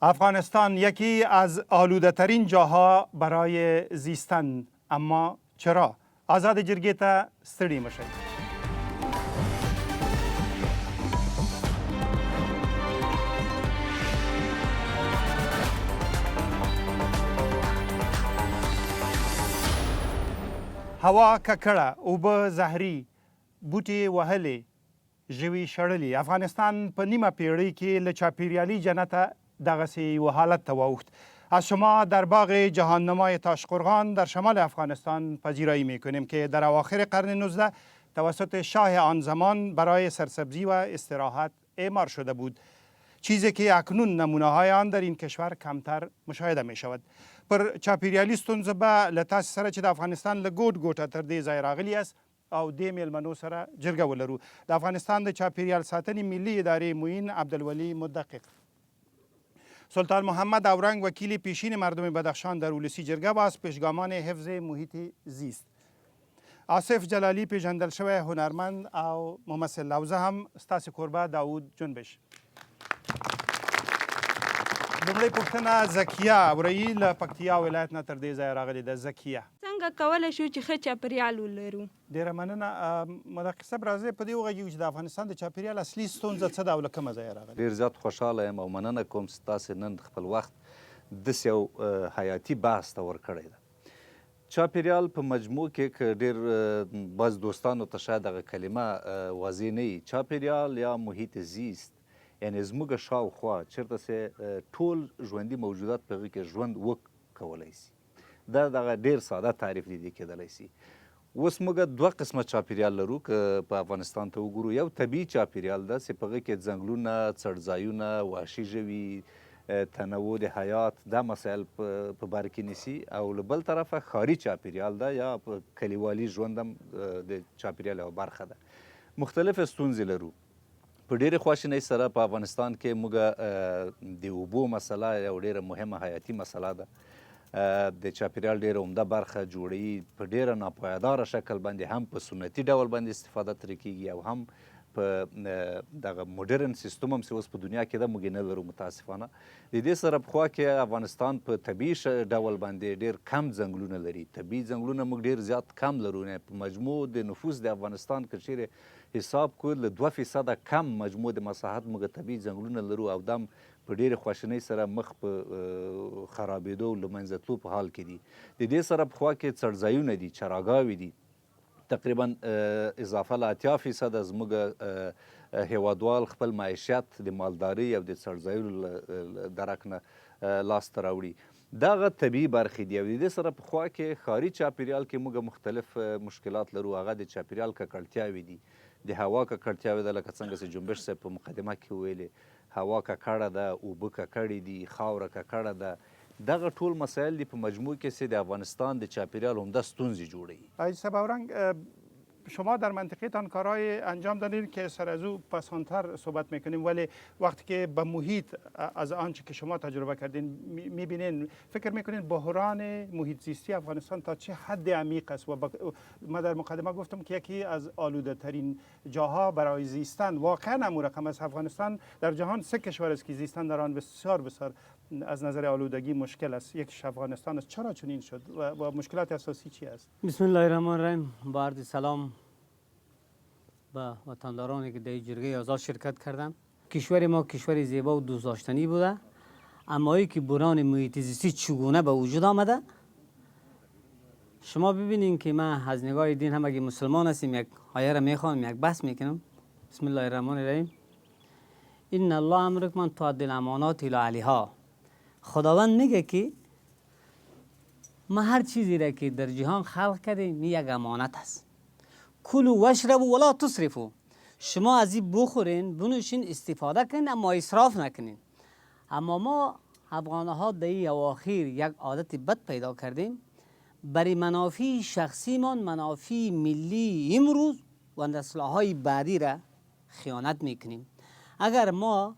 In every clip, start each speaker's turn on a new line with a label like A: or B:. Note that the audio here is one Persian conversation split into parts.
A: افغانستان یکی از آلوده ترین جاها برای زیستن، اما چرا؟ آزاد جرگی ته ستړي مشئ. هوا ککړه، اوبه زهري، بوټي وهلې، ژوي شړلي. افغانستان په نیمه پیړۍ کې له چاپیریالي جنته دغسې یو حالت ته واوښت. از شما در باغ جهاننمای تاشقرغان در شمال افغانستان پذیرایی میکنیم که در اواخر قرن 19 توسط شاه آن زمان برای سرسبزی و استراحت اعمار شده بود، چیزی که اکنون نمونه های آن در این کشور کمتر مشاهده می شود. پر چاپیریالي ستونزه به له تاسې سره چې د افغانستان له ګوټ ګوټه تر دې ځای راغلي یاست او دې میلمنو سره جرګه ولرو. د افغانستان د چاپیریال ساتنې ملي ادارې معین عبدالولي مدقق، سلطان محمد اورنگ وکیل پیشین مردم بدخشان در اولسی جرگه و از پیشگامان حفظ محیط زیست، آصف جلالی پیژندل شوی هنرمند او ممثل، او زه هم ستاسې کوربه داود جنبش. لومړی پوښتنه زکیه ورایي له پکتیا ولایت نه تر دې ځایه راغلې ده. زکیه،
B: څنګه کولی شو چې ښه چاپیریال ولرو؟
A: ډېره مننه. مدقق صاحب راځئ په دې وغږیږو چې د افغانستان د چاپیریال اصلي ستونزه څه ده او له کومه ځایه راغلې؟
C: ډېر زیات خوشحاله یم او مننه کوم چې تاسې نن خپل وخت داسې یو حیاتي بحث ته ورکړی ده. چاپیریال په مجموع کې که ډېر بعض دوستانو ته شاید هغه کلمه واضح نه وي، چاپیریال یا محیط زیست یعنې زموږ شاوخوا چېرته چې ټول ژوندي موجودات په هغې کې ژوند وکولی سي. دا دغه ډېر ساده تعریف دی کېدلی سي. اوس موږ دوه قسمه چاپیریال لرو که په افغانستان ته وګورو. یو طبیعي چاپیریال ده چې په هغې کې ځنګلونه، څړځایونه، وحشي ژوي، تنوع د حیات، دا مسایل په باره کې نیسي. او له بل طرفه ښاري چاپیریال ده یا په کلیوالي ژوند هم د چاپیریال یوه برخه ده. مختلفې ستونزې لرو. په ډېرې خواشینۍ سره په افغانستان کې موږ د اوبو مسله یو ډېره مهمه حیاتي مسله ده. د چاپیریال ډېره عمده برخه جوړوي. په ډېره ناپایداره شکل باندې هم په سنتي ډول باندې استفاده ترې کېږي او هم په دغه موډرن سیستم هم چې اوس په دنیا کې ده موږ یې نه لرو متاسفانه. د دې سره پخوا کې افغانستان په طبیعي ډول باندې ډېر کم ځنګلونه لري. طبیعي ځنګلونه موږ ډېر زیات کم لرو. په مجموع د نفوس د افغانستان که چیرې حساب کړو له 2% کم مجموع د مساحت موږ طبیعي ځنګلونه لرو او دا هم په ډېرې خواشینۍ سره مخ په خرابېدو او له منځه تلو په حال کې دي. د دې سره پخوا کې څړځایونه دي، چراګاوې دي. تقریبا اضافه له 80% زموږ هیوادوال خپل معیشت د مالدارۍ او د څړځایونو له درک نه لاسته راوړي. دغه طبیعي برخې دي. او د دې سره پخوا کې ښاري چاپیریال کې موږ مختلف مشکلات لرو. هغه د چاپیریال ککړتیاوې دي، د هوا ککړتیاوې ده، لکه څنګه چې جنبش صاحب په مقدمه کې ویلې هوا ککړه ده، اوبه ککړې دي، خاوره ککړه ده. دغه ټول مسایل دي په مجموع کې چې د افغانستان د چاپیریال عمده ستونزې جوړوي.
A: آقای صباورنگ، شما در منطقهتان کارهای انجام دادید که سر از او پسانتر صحبت میکنیم، ولی وقتی که به محیط از آنچه که شما تجربه کردین میبینین، فکر میکنین بحران محیط زیستی افغانستان تا چه حد عمیق است؟ و من در مقدمه گفتم که یکی از آلوده ترین جاها برای زیستن واقعا هم رقم است. افغانستان در جهان 3 کشور است که زیستن در آن بسیار بسیار از نظر آلودگی مشکل است. یکیش افغانستان است. چرا چنین شد و مشکلات اساسی چی است؟
D: بسم الله الرحمن الرحیم. با عرض سلام به وطندارانی که در جرگه آزاد شرکت کردن. کشور ما کشور زیبا و دوست داشتنی بوده، اما ای که بحران محیط زیستی چگونه به وجود آمده شما ببینین که من از نگاه دین هم اگه مسلمان هستیم یک آیه را میخوانم، یک بحث میکنم. بسم الله الرحمن الرحیم. ان الله امرکم ان تؤدوا الامانات الی اهلها. خداوند میگه که ما هر چیزی را که در جهان خلق کردیم یک امانت است. کلوا واشربوا ولا تسرفوا. شما از این بخورین، بنوشین، استفاده کنین، اما اسراف نکنین. اما ما افغانها در این اواخر یک عادت بد پیدا کردیم، برای منافع شخصیمان، منافع ملی امروز و نسل‌های بعدی را خیانت میکنیم. اگر ما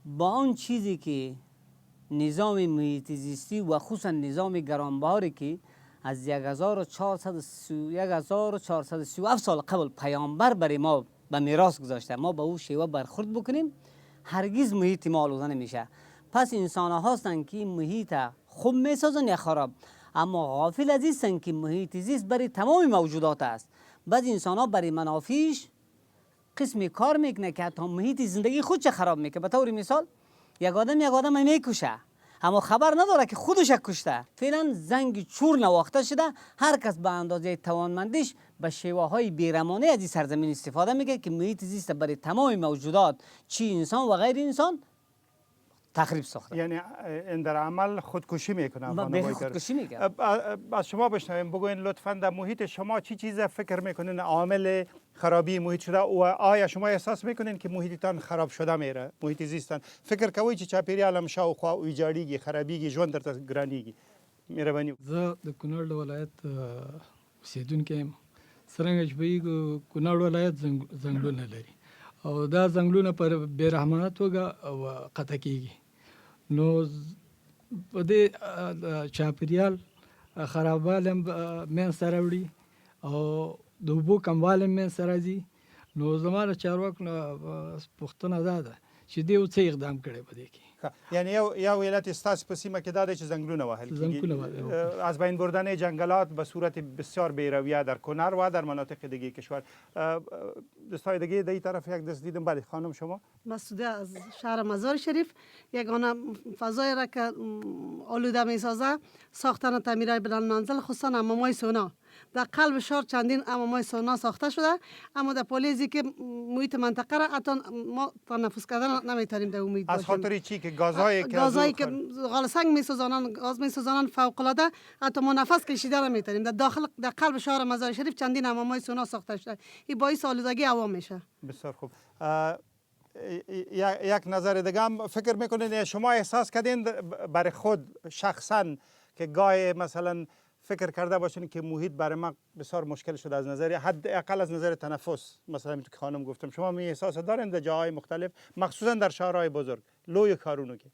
D: با آن چیزی که نظام محیط زیستی و خصوصا نظام گرانبهاری که از 1437 سال قبل پیامبر برای ما به میراث گذاشته، ما به او شیوه برخورد بکنیم، هرگز محیط ما آلوده نمیشه. پس انسان ها هستند که محیط خوب میسازن یا خراب، اما غافل از این که محیط زیست برای تمام موجودات است. بعض انسان ها برای منافعش قسمی کار میکنه که حتی محیط زندگی خودش خراب میکنه. به طور مثال یک آدم میکشه اما خبر نداره که خودش کشته. فعلا زنگ چور نواخته شده، هر کس به اندازه توانمندیش به شیوه های بیرحمانه از این سرزمین استفاده میکنه که محیط زیست برای تمام موجودات چی انسان و غیر انسان تخریب ساخته.
A: یعنی این در عمل خودکشی میکنه.
D: خودکشی میکنه.
A: از شما بشنویم، بگوین لطفا در محیط شما چی چیز فکر میکنین عامل خرابی محیط شده و آیا شما احساس میکنین که محیطتان خراب شده میره، محیط زیستان فکر کوئ چې چاپیریال هم شاوخوا ویجاړیږي، خرابیږي، ژوند درته ګرانیږي؟ مهرباني.
E: زه د کونړ د ولایت اوسیدونکی یم. څرنګه چې پوهېږو کونړ ولایت ځنګلونه لري او دا ځنګلونه په بېرحمانه توګه قطع کېږي. نو په دې چاپیریال خرابوالی هم منځته راوړي او د اوبو کموالی هم منځته راځي. نو زما د چارواکو نه پوښتنه دا ده چې دوی څه اقدام کړی په دې کې.
A: یعنی یو علت ستاسو په سیمه کې دا دی چې ځنګلونه وهل کیږي. از بین بردن جنگلات به صورت بسیار بیرویه در کنر و در مناطق دیگه کشور. دوستای دیگه در این طرف یک دست دیدم. بله خانم شما؟
F: مسعوده از شهر مزار شریف. یگانه فضای را که آلوده می سازه ساختن تعمیرهای بلند منزل، خصوصا حمام‌های سونا. در قلب شهر چندین حمام‌های سونا ساخته شده، اما در پالیزی که محیط منطقه را حتی ما تنفس کردن نمیتونیم در امید باشیم.
A: از خاطر چی که گازهایی که
F: غال سنگ میسوزانن، گاز میسوزانن، فوق العاده حتی ما نفس کشیدن نمیتونیم. در قلب شهر مزار شریف چندین حمام‌های سونا ساخته شده. این باعث آلودگی هوا میشه.
A: بسیار خوب. یک نظر دیگه هم فکر میکنین شما احساس کردین برای خود شخصا که گاهی مثلا فکر کرده باشین که محیط برای ما بسیار مشکل شده از نظر حداقل از نظر تنفس؟ مثلا میتونم که خانم گفتم شما می احساس دارین در جاهای مختلف مخصوصا در شهرهای بزرگ لوی کارونو که؟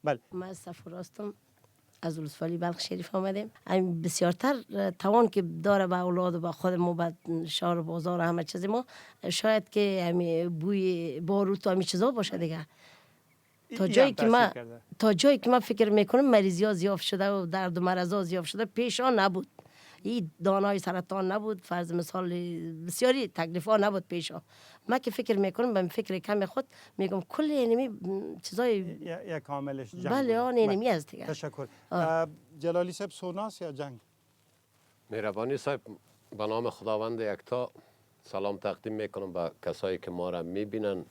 A: بله.
G: من صفور هستم، از ولسوالی بلخ شریف آمدیم. بسیارتر توان که داره به اولاد و به خود ما، به شهر و بازار و همه چیز ما، شاید که بوی باروت و همین چیزا باشه دیگه. تا جایی که من فکر میکنم مریضی ها زیاد شده و درد و مرض ها زیاد شده. پیش ها نبود، این دانای سرطان نبود، فرض مثال بسیاری تکلیف ها نبود پیش ها. من که فکر میکنم به فکر کم خود میگم کل اینمی چیزای
A: یک کاملش جنگ.
G: بله آن اینمی است دیگه.
A: تشکر. جلالی صاحب سوناس یا جنگ؟
H: مهربانی صاحب، به نام خداوند یکتا سلام تقدیم میکنم به کسایی که ما را میبینن.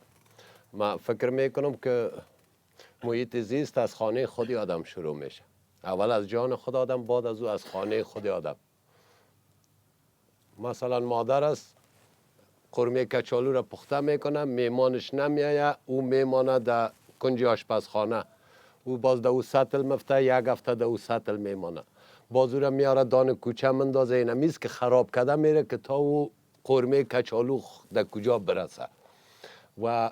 H: من فکر میکنم که محیط زیست از خانه خود آدم شروع میشه. اول از جان خود آدم، بعد از او از خانه خود آدم. مثلا مادر است، قرمه کچالو را پخته میکنه، میمانش نمیایه، او میمانه در کنج آشپزخانه. او باز در او سطل مفته، یک هفته در او سطل میمانه. باز او را میاره دان کوچه مندازه، اینمیز که خراب کرده میره که تا او قرمه کچالو در کجا برسه. و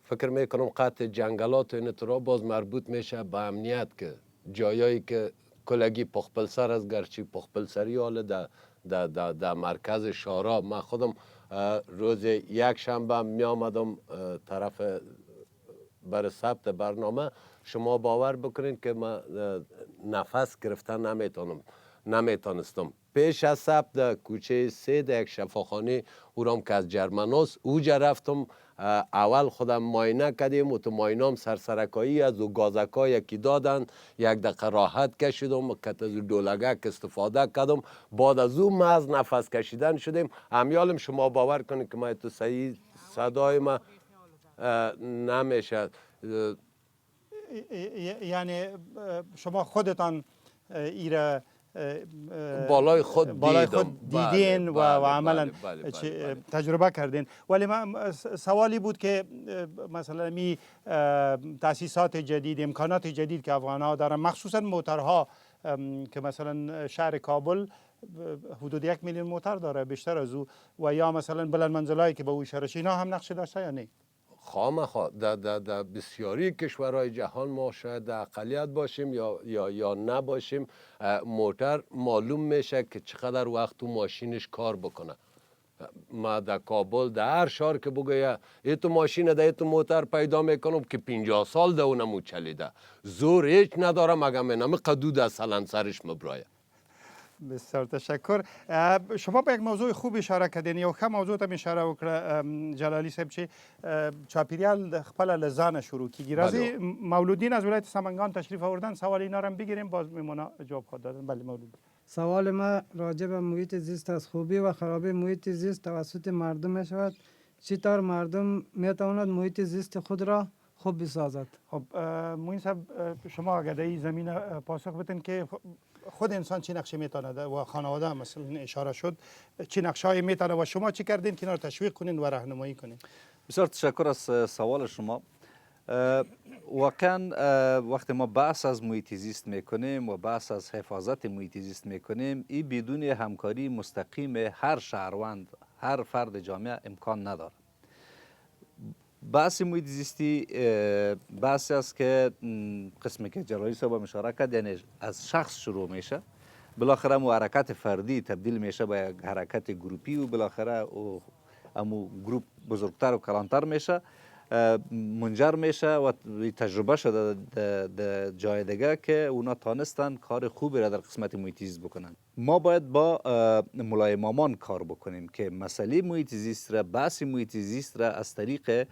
H: فکر میکنم قطع جنگلات و این طرح باز مربوط میشه به امنیت، که جایایی که کلگی پخپلسر از گرچی پخپلسری حاله در مرکز شارا. من خودم روز یک شنبه می آمدم طرف بر ثبت برنامه. شما باور بکنین که من نفس گرفتن نمیتونستم. پیش از ثبت در کوچه 3 در یک شفاخانه اورام که از جرمناس اوجا رفتم. اول خودم ماینه کردیم و تو ماینام سرسرکایی از او گازکا یکی دادن، یک دقیقه راحت کشیدم، که از دولگک استفاده کردم. بعد از او ما از نفس کشیدن شدیم. امیالم شما باور کنید که ما تو صحیح صدای ما نمیشه.
A: یعنی شما خودتان ایره
H: بالای خود
A: دیدین و عملا تجربه کردین. ولی من سوالی بود که مثلا می تاسیسات جدید، امکانات جدید که افغان‌ها دارن، مخصوصا موترها که مثلا شهر کابل حدود 1 میلیون موتر داره، بیشتر از او، و یا مثلا بلند منزلایی که به او اشاره شد، اینا هم نقش داشته یا نه؟
H: خامخا در بسیاری کشورهای جهان ما شاید در اقلیت باشیم یا نباشیم، موتر معلوم میشه که چقدر وقت تو ماشینش کار بکنه. ما در کابل در هر شهر که بگویه ای تو ماشین ده ای تو موتر پیدا میکنم که 50 سال ده اونمو چلیده، زور هیچ نداره مگه منم قدود از سرش مبرایه.
A: بسیار تشکر. شما به یک موضوع خوب اشاره کردین، یو ښه موضوع ته اشاره وکړه جلالی صاحب چې چاپیریال خپل لزان شروع کیږي. راځي مولودین از ولایت سمنگان تشریف آوردن، سوال اینا رو هم بگیریم، باز میمونه جواب خود دادن. بله مولود.
I: سوال ما راجع به محیط زیست است. خوبی و خرابی محیط زیست توسط مردم می شود. چطور مردم می تواند محیط زیست خود را خوب بسازد؟
A: خب موین صاحب شما اگر در این زمینه پاسخ بدین که خود انسان چی نقشه میتونه و خانواده مثلا اشاره شد چی نقشه میتونه و شما چی کردین که اینا رو تشویق کنین و راهنمایی کنین؟
C: بسیار تشکر از سوال شما. واقعا وقتی ما بحث از محیط زیست میکنیم و بحث از حفاظت محیط زیست میکنیم، این بدون همکاری مستقیم هر شهروند، هر فرد جامعه امکان نداره. بحث محیط زیستی بحثی است که قسمی که جلالی صاحب اشاره کرد، یعنی از شخص شروع میشه، بالاخره مو حرکت فردی تبدیل میشه به یک حرکت گروپی و بالاخره امو گروپ بزرگتر و کلانتر میشه، منجر میشه و تجربه شده در جای دیگه که اونا تانستن کار خوبی را در قسمت محیط زیست بکنن. ما باید با ملایمامان کار بکنیم که مسئله محیط زیست را، بحث محیط زیست را از طریق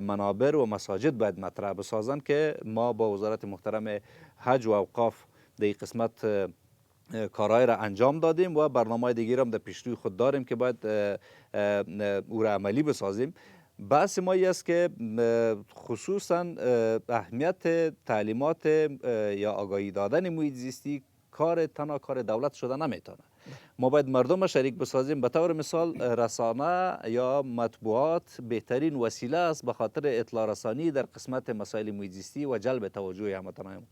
C: منابر و مساجد باید مطرح بسازن که ما با وزارت محترم حج و اوقاف در این قسمت کارهای را انجام دادیم و برنامه دیگر هم در پیشروی خود داریم که باید او را عملی بسازیم. بحث ما است که خصوصا اهمیت تعلیمات یا آگاهی دادن محیط زیستی تنها کار دولت شده نمیتونه. ما باید مردم شریک بسازیم. به طور مثال رسانه یا مطبوعات بهترین وسیله است به خاطر اطلاع رسانی در قسمت مسائل محیط زیستی و جلب توجه هموطنان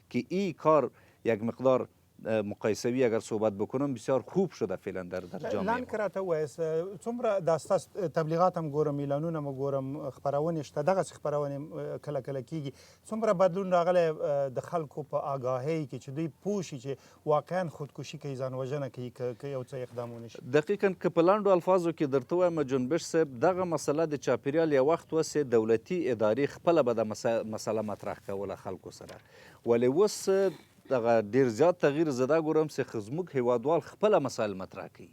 C: که این کار یک مقدار مقایسوی اگر صحبت بکنم بسیار خوب شده فعلا در جامعه.
A: لان کراته وایس څومره د اساس تبلیغات هم ګورم، اعلانونه هم ګورم، خبرونه شته، دغه خبرونه کله کله کیږي. څومره بدلون راغلی د خلکو په آگاهی کې چې دوی پوه شي چې واقعا خودکشي کوي، ځان وژنه کوي که یو څه اقدامونه شي.
C: دقیقاً که په لاندو الفاظو کې درته وایم جنبش صاحب، دغه مسله د چاپیریال یو وخت وسې دولتي ادارې خپله به د مسله مطرح کوله خلکو سره، ولې اوس دغه ډیر زیات تغییر زده ګورم چې زموږ هیوادوال خپله مسایل مطرح کوي.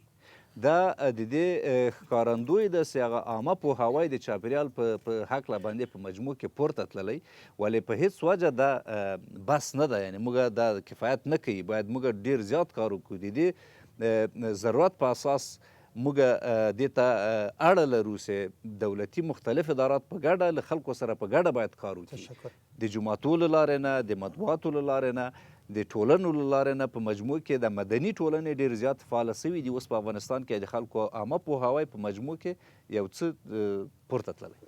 C: دا د دې ښکارندوی ده چې هغه عامه پوهاوی د چاپیریال په هکله باندې په مجموع کې پورته تللی، ولې په هیڅ وجه دا بس نه ده، یعنی موږ دا کفایت نه کوي، باید موږ ډیر زیات کار وکړو. د دې ضرورت په اساس موږ دې ته اړه لرو چې دولتي مختلف ادارات په ګډه له خلکو سره په ګډه باید کار وکړي، د جوماتو له لارې نه، د مطبوعاتو له لارې نه، د ټولنو له لارې نه، په مجموع کې د مدني ټولنې ډېر زیات فعاله شوي دي. اوس په افغانستان کې د خلکو عامه پوهاوی په مجموع کې یو څه پورته تللی.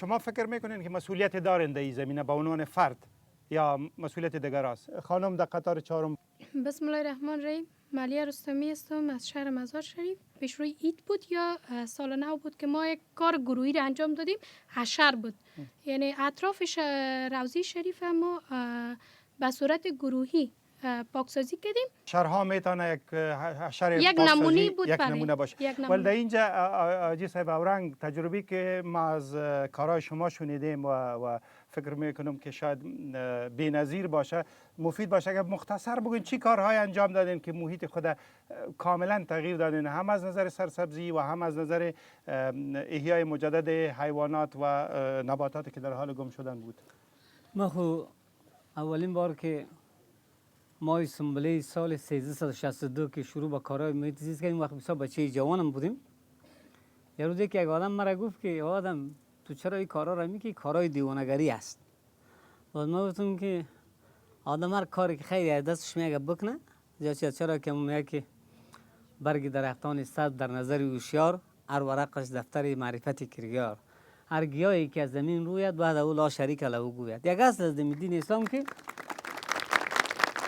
A: شما فکر میکنین که مسئولیت دارین در این زمینه به عنوان فرد یا مسئولیت دیگر است؟ خانم در قطار چهارم.
B: بسم الله الرحمن الرحیم. ملیه رستمی هستم از شهر مزار شریف. پیشروی عید بود یا سال نو بود که ما یک کار گروهی را انجام دادیم. حشر بود، یعنی اطراف روضه شریف ما به صورت گروهی پاکسازی کردیم.
A: شهرها میتونه یک حشر
B: یک نمونه بود،
A: یک نمونه باشه. ولی در اینجا آجی صاحب اورنگ تجربی که ما از کارهای شما شنیدیم و فکر میکنم که شاید بی‌نظیر باشه، مفید باشه که مختصر بگین چی کارهای انجام دادین که محیط خود کاملا تغییر دادین، هم از نظر سرسبزی و هم از نظر احیای مجدد حیوانات و نباتاتی که در حال گم شدن بود؟
D: ما خو اولین بار که ماه سنبله سال 1362 که شروع با کارهای محیط زیست کردیم، وقت بسیار بچه جوانم بودیم، یه روزی که یک آدم مرا گفت که آدم تو چرا این کارها را میکنی؟ کارهای دیوانگری است. باز ما گفتم که آدم هر کاری که خیلی از دستش میگه بکنه، چرا که میگه که برگ درختان صد در نظر هوشیار، هر ورقش دفتر معرفت کردگار، هر گیاهی که از زمین روید بعد او لا شریک له گوید. یک اصل از دین اسلام که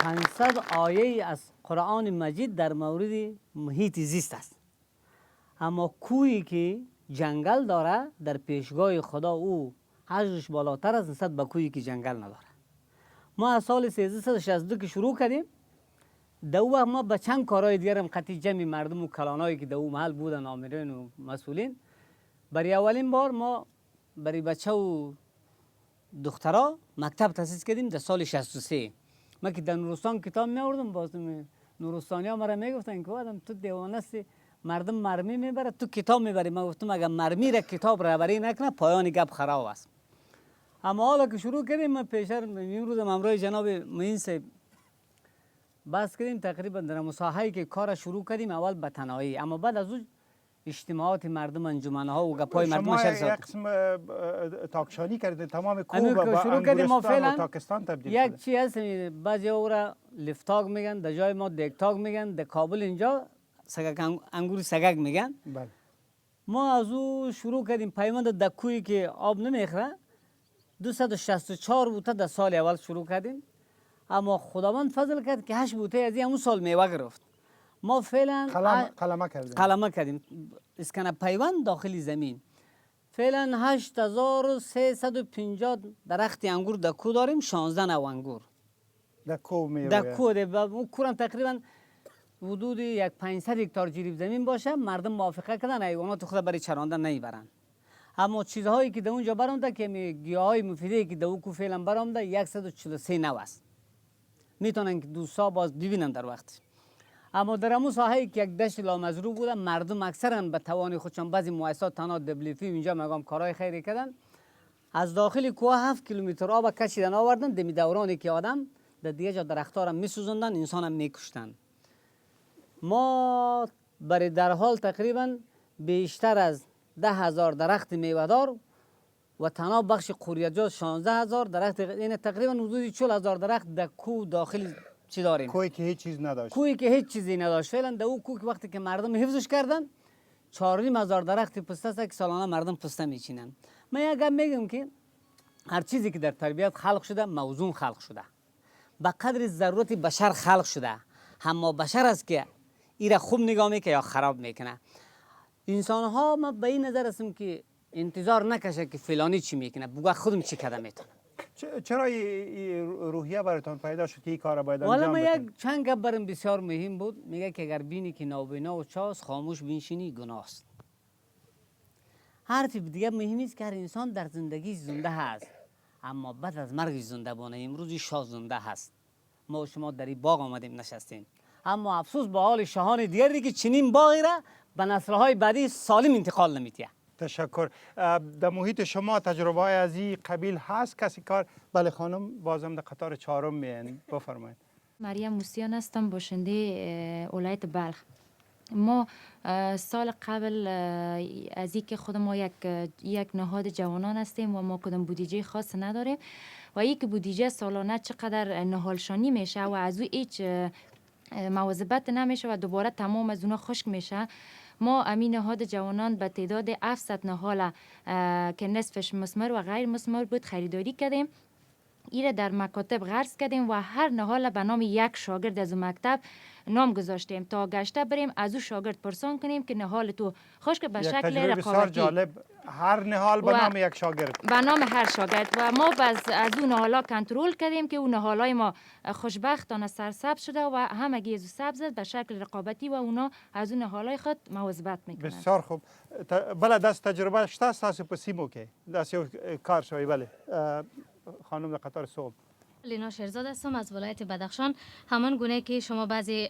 D: 500 آیه از قرآن مجید در مورد محیط زیست است، اما کویی که جنگل داره در پیشگاه خدا او حجمش بالاتر است نسبت به کویی که جنگل نداره. ما از سال 1362 که شروع کردیم در او وقت ما به چند کارهای دیگر هم قطعی جمعی مردم و کلانایی که در او محل بودن، آمرین و مسئولین، برای اولین بار ما برای بچه و دخترها مکتب تاسیس کردیم در سال 63. من که در نورستان کتاب می آوردم، باز نورستانی ها مرا میگفتن که آدم تو دیوانه هستی، مردم مرمی میبره تو کتاب میبری. من گفتم اگر مرمی را کتاب رهبری نکنه پایان گپ خراب است. اما حالا که شروع کردیم، من پیشتر امروز همراه جناب معین صاحب بحث کردیم، تقریبا در مساحه‌ای که کار شروع کردیم اول به تنهایی، اما بعد از اون اجتماعات مردم، انجمن‌ها و گپای مردم
A: شما
D: شرکت
A: یک قسم تاکشانی کردید، تمام کوه
D: همین که
A: به
D: شروع کردیم ما
A: انگورستان و
D: فعلا
A: تاکستان تبدیل
D: یک
A: شده.
D: چی هست، بعضی او را لیفتاگ میگن، در جای ما دیگتاگ میگن، در کابل اینجا سگک انگور سگک میگن.
A: بله.
D: ما از او شروع کردیم پیوند در کوهی که آب نمیخوره 264 بوته در سال اول شروع کردیم، اما خداوند فضل کرد که 8 بوته از این همون سال میوه گرفت. ما فعلا قلمه کردیم اسکنه پیوند داخل زمین. فعلا 8350 درخت انگور در کو داریم، 16 نوع انگور
A: در کو میوه.
D: در کو ده. اون کورم تقریبا حدود یک 500 هکتار جریب زمین باشه. مردم موافقه کردن حیوانات خود برای چراندن نمیبرن، اما چیزهایی که در اونجا برآمده که گیاهای مفیدی که در او کو فعلا برآمده 143 نوع است. میتونن که دوستا باز ببینن در وقت. اما در همون ساحه‌ای که یک دشت لامزرو بوده، مردم اکثرا به توان خودشان، بعضی مؤسسات تنها دبلیفی اینجا میگم کارهای خیری کردن، از داخل کوه 7 کیلومتر آب کشیدن آوردن، دمی دورانی که آدم در دیگه جا درخت‌ها را میسوزوندن، انسان هم میکشتن. ما برای در حال تقریبا بیشتر از 10,000 درخت میوه‌دار و تنها بخش قوریت‌جات 16,000 درخت، یعنی تقریبا حدود 40,000 درخت در کوه داخل چی داریم.
A: کوهی که هیچ چیز نداشت.
D: کوهی که هیچ چیزی نداشت. فعلا در او کوه وقتی که مردم حفظش کردن 4,500 درخت پسته است که سالانه مردم پسته میچینن. من یک میگم که هر چیزی که در تربیت خلق شده موزون خلق شده، به قدر ضرورت بشر خلق شده، اما بشر است که ایره خوب نگاه میکنه یا خراب میکنه. انسان ها ما به این نظر هستم که انتظار نکشه که فلانی چی میکنه، بگو خودم چی کده میتونم.
A: چرا این روحیه براتون پیدا شد که این کار باید
D: والا
A: انجام
D: ما
A: بدین؟
D: یک چند گپ برام بسیار مهم بود. میگه که اگر بینی که نابینا و چاست خاموش بنشینی گناه است. حرف دیگه مهم است که هر انسان در زندگی زنده هست، اما بعد از مرگ زنده بانه. امروز شاه زنده هست، ما و شما در این باغ آمدیم نشستیم، اما افسوس به حال شاهان دیگری که چنین باغی را به نسل‌های بعدی سالم انتقال نمی‌دهد.
A: تشکر. در محیط شما تجربه های از این قبیل هست کسی کار؟ بله خانم، بازم در قطار چهارم میان، بفرمایید.
J: مریم موسیان هستم، باشنده ولایت بلخ. ما سال قبل از اینکه خود ما یک نهاد جوانان هستیم و ما کدام بودجه خاص نداریم و یک بودجه سالانه چقدر نهالشانی میشه و از او هیچ مواظبت نمیشه و دوباره تمام از اونها خشک میشه. ما امین نهاد جوانان به تعداد 700 نهال که نصفش مثمر و غیر مثمر بود خریداری کردیم. ایره در مکاتب غرس کردیم و هر نهال به نام یک شاگرد از مکتب نام گذاشتیم تا گشته بریم از او شاگرد پرسان کنیم که نهال تو خشک به شکل
A: تجربه بسیار
J: رقابتی.
A: جالب. هر نهال به نام یک شاگرد،
J: به نام هر شاگرد و ما از اون نهالا کنترل کردیم که اون نهالای ما خوشبختانه سرسبز شده و همگی از سبز به شکل رقابتی و اونا از اون نهالای خود مواظبت میکنن.
A: بسیار خوب. بله دست تجربه شته تاسو په سیمو کې داسې یو کار شوی. بله خانم در قطار سوم.
K: لینا شیرزاد هستم از ولایت بدخشان. همان گونه که شما بعضی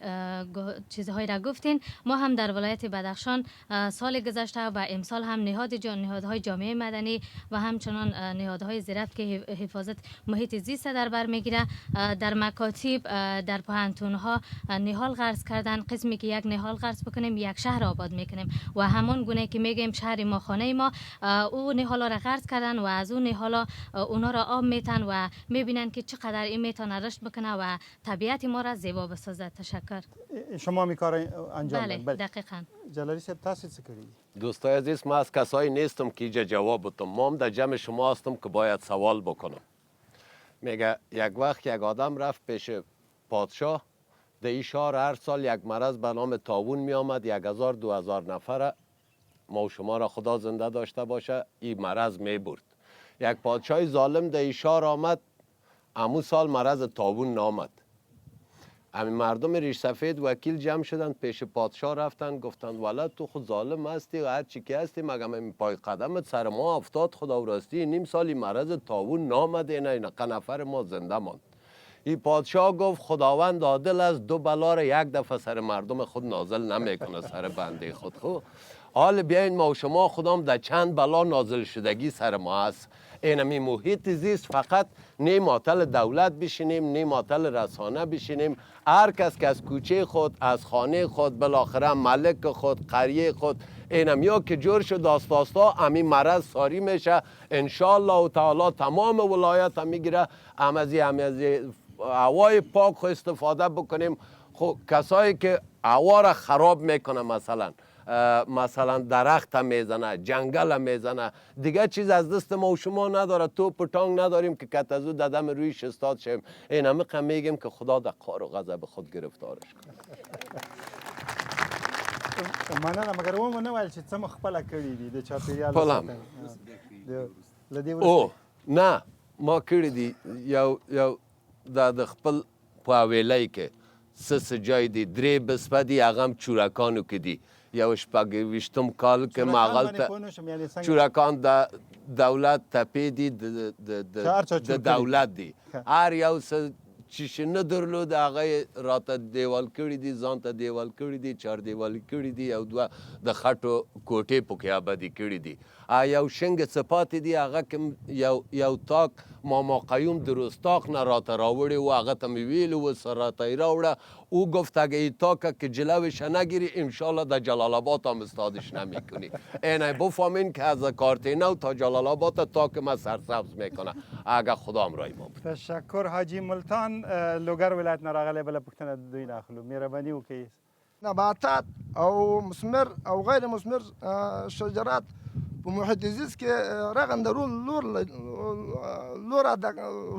K: چیزهایی را گفتین، ما هم در ولایت بدخشان سال گذشته و امسال هم نهادهای جامعه مدنی و همچنان نهادهای زیرفت که حفاظت محیط زیست در بر میگیره در مکاتب، در پوهنتون‌ها نهال غرس کردن. قسمی که یک نهال غرس بکنیم یک شهر آباد میکنیم و همان گونه که میگیم شهر ما خانه ما، او نهالا را غرس کردن و از اون نهالا اونا را آب میتن و میبینن که چقدر این میتونه رشد بکنه و طبیعت ما را زیبا بسازد. تشکر.
A: شما می کار انجام
K: بله
A: دادید؟
K: دقیقاً.
A: جلالی صاحب تاسو څه کړی؟
H: دوستای عزیز، ما از کسایی نیستم که اینجا جواب بدم. ما هم در جمع شما هستم که باید سوال بکنم. میگه یک وقت یک آدم رفت پیش پادشاه، در این شهر هر سال یک مرض به نام طاعون می آمد، 1000-2000 نفر ما و شما را خدا زنده داشته باشه این مرض می برد. یک پادشاه ظالم در این شهر آمد، امو سال مرض طاعون نامد. همین مردم ریش سفید وکیل جمع شدن پیش پادشاه رفتن گفتن ولد تو خود ظالم هستی هر چی که هستی مگه این پای قدمت سر ما افتاد خدا و راستی نیم سالی مرض تاون نامده نه نفر ما زنده ماند. این پادشاه گفت خداوند عادل است 2 بلا را یک دفعه سر مردم خود نازل نمیکنه سر بنده خود. خب حال بیاین ما و شما خودم در چند بلا نازل شدگی سر ما هست. اینمی محیط زیست فقط نیم معطل دولت بشینیم نیم معطل رسانه بشینیم. هر کس که از کوچه خود از خانه خود بالاخره ملک خود قریه خود اینم یا که جور شد داستا همین مرض ساری میشه انشالله تعالی تمام ولایت هم میگیره. هم از هوای پاک خود استفاده بکنیم. خب کسایی که هوا را خراب میکنه مثلا درخت هم میزنه جنگل هم میزنه دیگه چیز از دست ما و شما نداره. توپ و تانگ نداریم که کتازو ددم رویش استاد شیم. این همه قم میگیم که خدا در قهر و غضب خود گرفتارش کنه.
A: مننه مګر و مو نه ویل چې څه مو خپله کړي دي د چاپېریال
H: او نه ما کړي دي یو د خپل په حویلی کې څه جای دي 3 بسپه دي هغه هم چورکانو کې دي. یو 26 کال که مغل چورکان د دولت تپې دي د دولت دي. هر یو څه چې نه درلود هغه راته دیوال کړي دي ځان ته دیوال کړي دي 4 دیوالي کړي دي او 2 د خټو کوټې پکې آبادي کړي دي. یو شنګ صفات دي هغه کې یو تاک ماما قیوم در رستاق نه راته راوړی و هغه ته مې ویلي و سر راته یې راوړه. او گفت اگه این تاک که جلوش نگیری انشالله در جلال آباد هم استادش نمیکنی. اینه بفهمین که از کارتینو تا جلال آباد تاک ما سرسبز میکنه اگه خدا همراهی ما بود.
A: تشکر حاجی ملتان لوګر ولایت نه راغلی بله پوښتنه د دوی نه اخلو. مهرباني وکړئ.
L: نباتات او مثمر او غیر مثمر شجرات په محیط زیست کې رغنده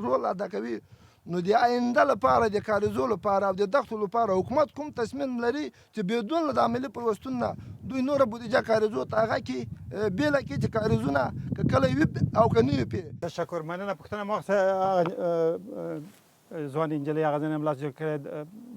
L: رول ادا کوي. نو د آینده لپاره د کاریزو لپاره او د دښتو لپاره حکومت کوم تصمیم لري چې بدون له د عملي پیوستون نه دوی نوره بودیجه کاریزو ته هغه کې بیله کړي چې کاریزونه که کله وي او که نه وي.
A: تشکر. مننه. پوښتنه ما ځوان نجلۍ هغه ځای نه ملاس جوړ کړی.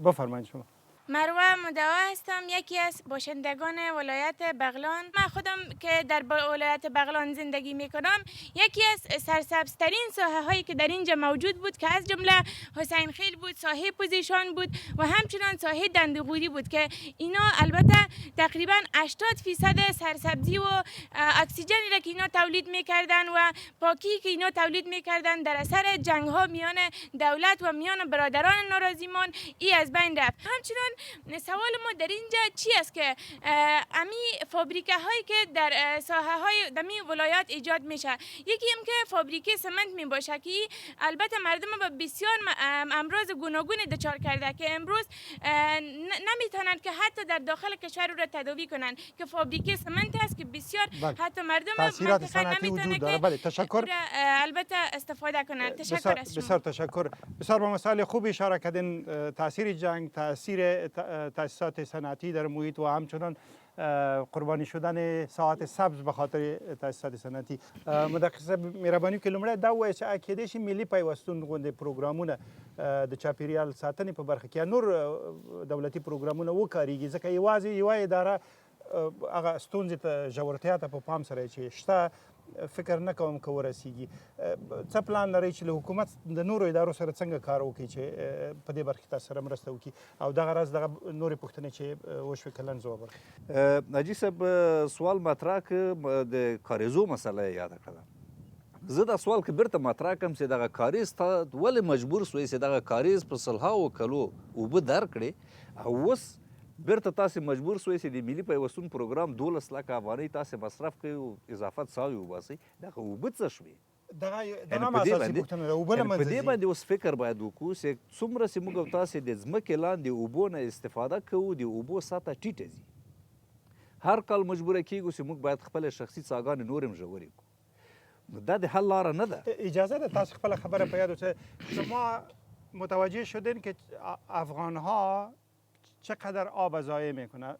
A: بفرمایید شما.
M: مروه مدعا هستم، یکی از باشندگان ولایت بغلان. من خودم که در ولایت بغلان زندگی می کنم یکی از سرسبزترین ساحه هایی که در اینجا موجود بود که از جمله حسین خیل بود، ساحه پوزیشان بود و همچنان ساحه دندقوری بود که اینا البته تقریبا 80% سرسبزی و اکسیژنی را که اینا تولید میکردن و پاکی که اینا تولید میکردن در اثر جنگ ها میان دولت و میان برادران ناراضیمان ای از بین رفت. همچنان سوال ما در اینجا چی است که امی فابریکه هایی که در ساحه های دمی ولایات ایجاد میشه، یکی هم که فابریکه سمنت می باشه که البته مردم با بسیار امراض گوناگون دچار کرده که امروز نمیتونن که حتی در داخل کشور رو تداوی کنن که فابریکه سمنت است که بسیار حتی مردم
A: تاثیرات صنعتی وجود داره. بله تشکر.
M: البته استفاده کنن. تشکر از شما.
A: بسیار تشکر. بسیار با مسائل خوب اشاره کردین. تاثیر جنگ، تاثیر تاسیسات صنعتی در محیط و همچنان قربانی شدن ساعت سبز به خاطر تاسیسات صنعتی. مدقق صاحب مهرباني وکړئ لومړی دا ووایئ چې کېدای شي ملي پیوستون غوندې پروګرامونه د چاپیریال ساتنې په برخه کې یا نور دولتي پروګرامونه وکارېږي ځکه یوازې یوه اداره هغه ستونزې ته ژورتیا ته په پام سره چې شته فکر نه کوم که ورسیږي. څه پلان لرئ چې له حکومت د نورو ادارو سره څنګه کار وکړي چې په دې برخه کې تاسو سره مرسته وکړي او دغه راز دغه نورې پوښتنې چې وشوې کلن ځواب ورکړي.
C: حاجي صاحب سوال مطرح که د کاریزو مسله یې یاده کړه. زه دا سوال که بیرته مطرح کړم چې دغه کاریز ته ولې مجبور سوئ چې دغه کاریز په سلهاوو کلو اوبه درکړې او اوس بیرته تاسې مجبور سوئ چې د ملي پیوستون پروګرام 12 لکه افغانۍ تاسې مصرف کړئ او اضافت ساوي وباسئ دغه اوبه څه شوې؟ په دې باندې اوس فکر باید وکړو چې څومره چې موږ او تاسې د ځمکې لاندې اوبو نه استفاده کوو د اوبو سطحه ټیټه ځي. هر کال مجبوره کیږو چې موږ باید خپله شخصي څاګانې نور هم ژورې کړو. دا د حل لاره نه ده.
A: اجازه ده تاسو خپله خبره په یاد وساتئ. شما متوجه شدین که افغانها چقدر آب ضایع میکنه،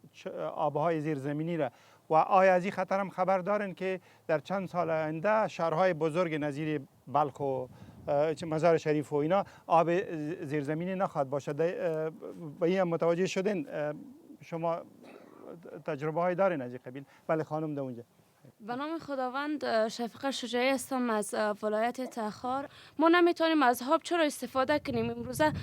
A: آبهای زیرزمینی را، و آیا از این خطر هم خبر دارین که در چند سال آینده شهرهای بزرگ نظیر بلخ و مزار شریف و اینا آب زیرزمینی نخواهد باشد. به این متوجه شدین؟ شما تجربه های دارین از این قبیل؟ بله خانم در اونجا.
N: به نام خداوند، شفیقه شجاعی هستم از ولایت تخار. ما نمیتونیم از آب چرا استفاده کنیم؟ امروزه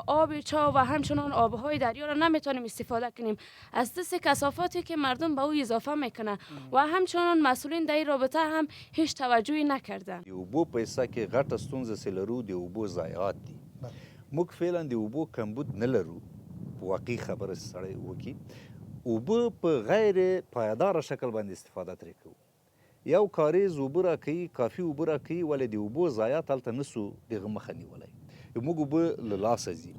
N: آب چاه و همچنان آبهای دریا را نمیتونیم استفاده کنیم از دست کثافاتی که مردم به او اضافه میکنه و همچنان مسئولین در این رابطه هم هیچ توجهی نکردن.
C: د اوبو په حصه کې غټه ستونزه چې لرو د اوبو ضایعات دي. موږ فعلا د اوبو کمبود نه لرو، واقعي خبره سړی وکړي. اوبه په غیر پایداره شکل باندې استفاده ترې کوو. یو کاریز اوبه راکوي، کافي اوبه راکوي، ولې د اوبو ضایعات هلته نسو دغه مخه نیولی. موږ اوبه له لاسه ځي.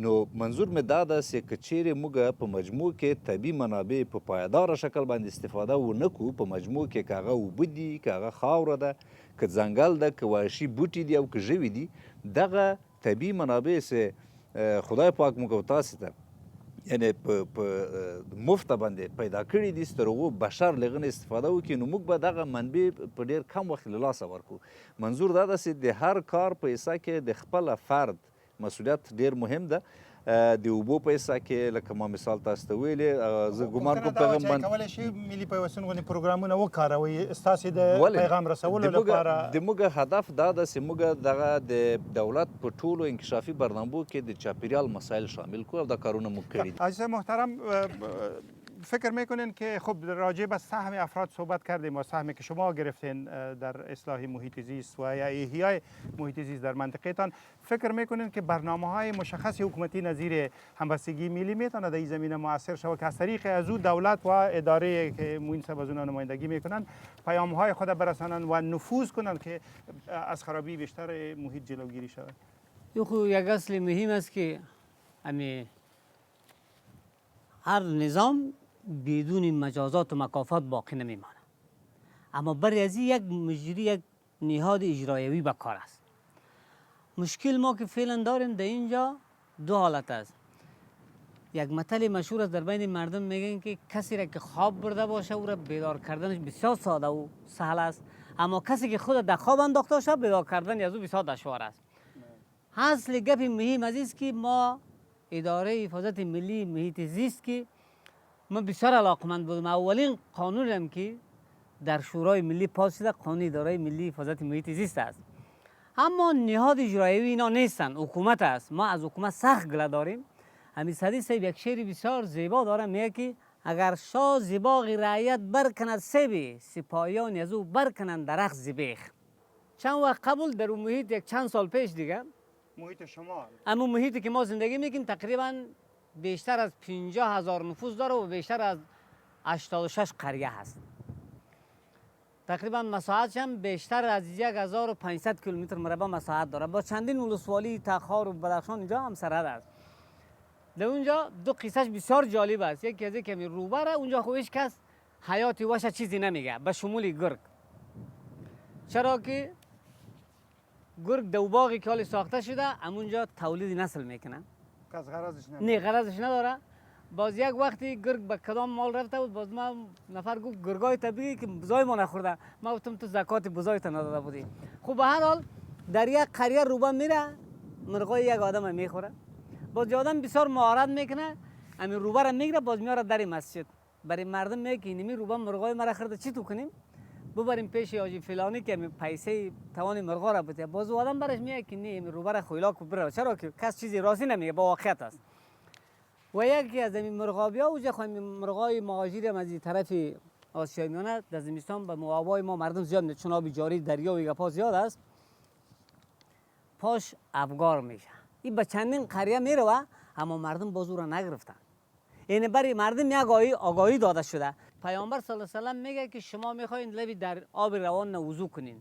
C: نو منظور مې دا ده چې که چیرې موږ په مجموع کې طبیعي منابع په پایداره شکل باندې استفاده ونه کړو، په مجموع کې که هغه اوبه دي، که هغه خاوره ده، که ځنګل ده، که وحشي بوټي دي او که ژوي دي، دغه طبیعي منابع چې خدای پاک موږ او تاسې ته یعنی په مفته باندې پیدا کړي دي، تر هغو بشر له هغه نه استفاده وکړي، نو موږ به دغه منبع په ډېر کم وخت له لاسه ورکړو. منظور دا ده چې د هر کار په حصه کې د خپله فرد مسؤلیت ډېر مهم ده. د اوبو په حصه کې لکه ما مثال تاسو ته ویلې، زه ګمان کوم پیغام باندې
A: کولی شي ملي پیوستون غوندې پروګرامونه وکاروئ ستاسې د پیغام رسولو لپاره.
C: د موږ هدف دا ده چې موږ دغه د دولت په ټولو انکشافي برنامو کې د چاپیریال مسایل شامل کړو او دا کارونه موږ کړي دي.
A: عزیز محترم، فکر میکنین که خب راجع به سهم افراد صحبت کردیم و سهمی که شما گرفتین در اصلاح محیط زیست و احیای محیط زیست در منطقه تان، فکر میکنین که برنامه‌های مشخص حکومتی نظیر همبستگی ملی میتونه در این زمینه مؤثر شود که از طریق از او دولت و اداره که منصب از اونها نمایندگی میکنن پیام‌های خود برسانن و نفوذ کنن که از خرابی بیشتر محیط جلوگیری شود؟
D: یک اصل مهم است که هر نظام بدون مجازات و مکافات باقی نمیمانه، اما برای از یک مجری، یک نهاد اجرایوی به کار است. مشکل ما که فعلا داریم در اینجا دو حالت است. یک مثل مشهور است در بین مردم، میگن که کسی را که خواب برده باشه او را بیدار کردنش بسیار ساده و سهل است، اما کسی که خود در خواب انداخته باشه بیدار کردن از او بسیار دشوار است. اصل گپ مهم است که ما اداره حفاظت ملی محیط زیست که من بسیار علاقمند بودم. اولین قانونم که در شورای ملی پاس شده قانون اداره ملی حفاظت محیط زیست است، اما نهاد اجرایی اینا نیستن، حکومت است. ما از حکومت سخت گله داریم. همین سعدی صاحب یک شعر بسیار زیبا داره، میگه که اگر شاه زباغ رعیت برکند سبی، سپاهیان از او برکنند درخت زبیخ. چند وقت قبل در اون محیط یک چند سال پیش دیگه،
A: محیط شما،
D: اما محیطی که ما زندگی میکنیم تقریبا بیشتر از 50,000 نفوس داره و بیشتر از 86 قریه هست. تقریبا مساحتش هم بیشتر از 1500 کیلومتر مربع مساحت داره، با چندین ولسوالی تخار و بدخشان اینجا هم سرحد است. در اونجا دو قصهش بسیار جالب است. یکی از اینکه روبره اونجا خویش کس حیاتی وش چیزی نمیگه به شمول گرگ، چرا که گرگ دو باغی که حالی ساخته شده امونجا تولید نسل میکنه،
A: کس غرضش نداره.
D: نه غرضش نداره. باز یک وقتی گرگ به کدام مال رفته بود، باز ما نفر گفت گرگای طبیعی که بزای ما نخورده، ما گفتم تو زکات بزایت نداده بودی. خب به هر حال در یک قریه روبه میره، مرغای یک آدم میخوره، باز آدم بسیار مهارت میکنه، همین روبه را میگیره باز میاره در مسجد برای مردم میگه که اینمی روبه مرغای مرا خورده، چی تو کنیم؟ ببریم پیش حاجی فلانی که می پیسه توان مرغا را بده. باز آدم برش میگه که نه روبه را خویلا کو بره، چرا که کس چیزی راستی نمیگه، با واقعیت است. و یکی از این مرغابیا اوجا خواهیم مرغای مهاجری هم از این طرف آسیای میانه در زمستان به موابای ما مردم زیاد میده، چون آب جاری دریا و گپا زیاد است، پاش افگار میشه. این به چندین قریه میره اما مردم بازو را نگرفتن. یعنی برای مردم یک آگاهی داده شده. پیامبر صلی الله علیه و میگه که شما میخواین لبی در آب روان وضو کنین.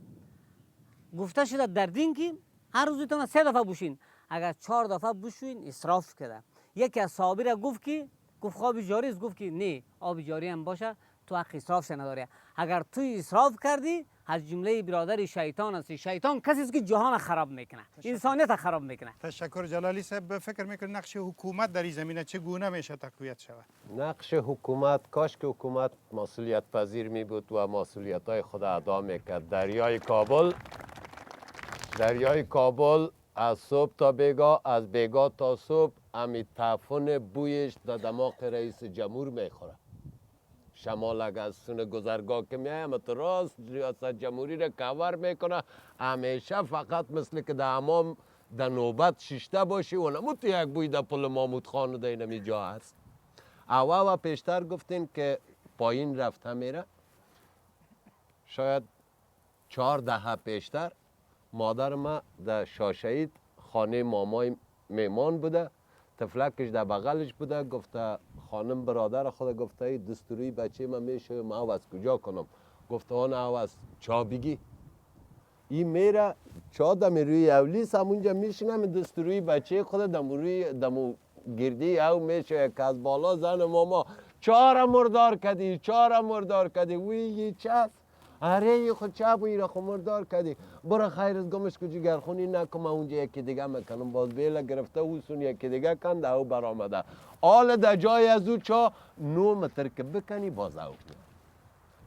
D: گفته شده در دین که هر روزتون 3 دفعه بوشین، اگر 4 دفعه بوشین اسراف کرده. یکی از صحابه را گفت که آب جاری است، گفت که نه آب جاری هم باشه تو حق اسراف نداره. اگر تو اسراف کردی از جمله برادر شیطان است. شیطان کسی است که جهان خراب میکنه، انسانیت خراب میکنه.
A: تشکر جلالی صاحب. فکر میکنید نقش حکومت در این زمینه چگونه میشه تقویت شود؟
H: نقش حکومت، کاش که حکومت مسئولیت پذیر می بود و مسئولیت های خود ادا میکرد. دریای کابل دریای کابل از صبح تا بیگاه، از بیگاه تا صبح امی تعفن بویش در دماغ رئیس جمهور میخوره. شمال اگر از سون گذرگاه که میایم تو راست ریاست جمهوری را کور میکنه، همیشه فقط مثل که در حمام در نوبت شیشته باشی و نمو تو یک بوی در پل محمود خان و در اینمی جا هست. اول و پیشتر گفتین که پایین رفته میره. شاید 4 دهه پیشتر مادر ما در شاشهید خانه مامای میمان بوده، تفلکش در بغلش بوده. گفته خانم برادر خود گفته ای دستوری بچه من میشه، ما عوض کجا کنم؟ گفته آن عوض چا بگی؟ این میره چا دمی روی اولیس همونجا میشنم دستوری بچه خود دمو گردی او میشه که از بالا زن ماما چهار مردار کدی، چهار مردار کدی. وی چه است؟ اره خود چه بوی را خود مردار کدی. برو خیر از گمش کجی گرخونی نکم اونجا یکی دیگه میکنم. باز بیله گرفته او سون یکی دیگه کند او برآمده. آل در جای از او چا 9 متر که بکنی باز او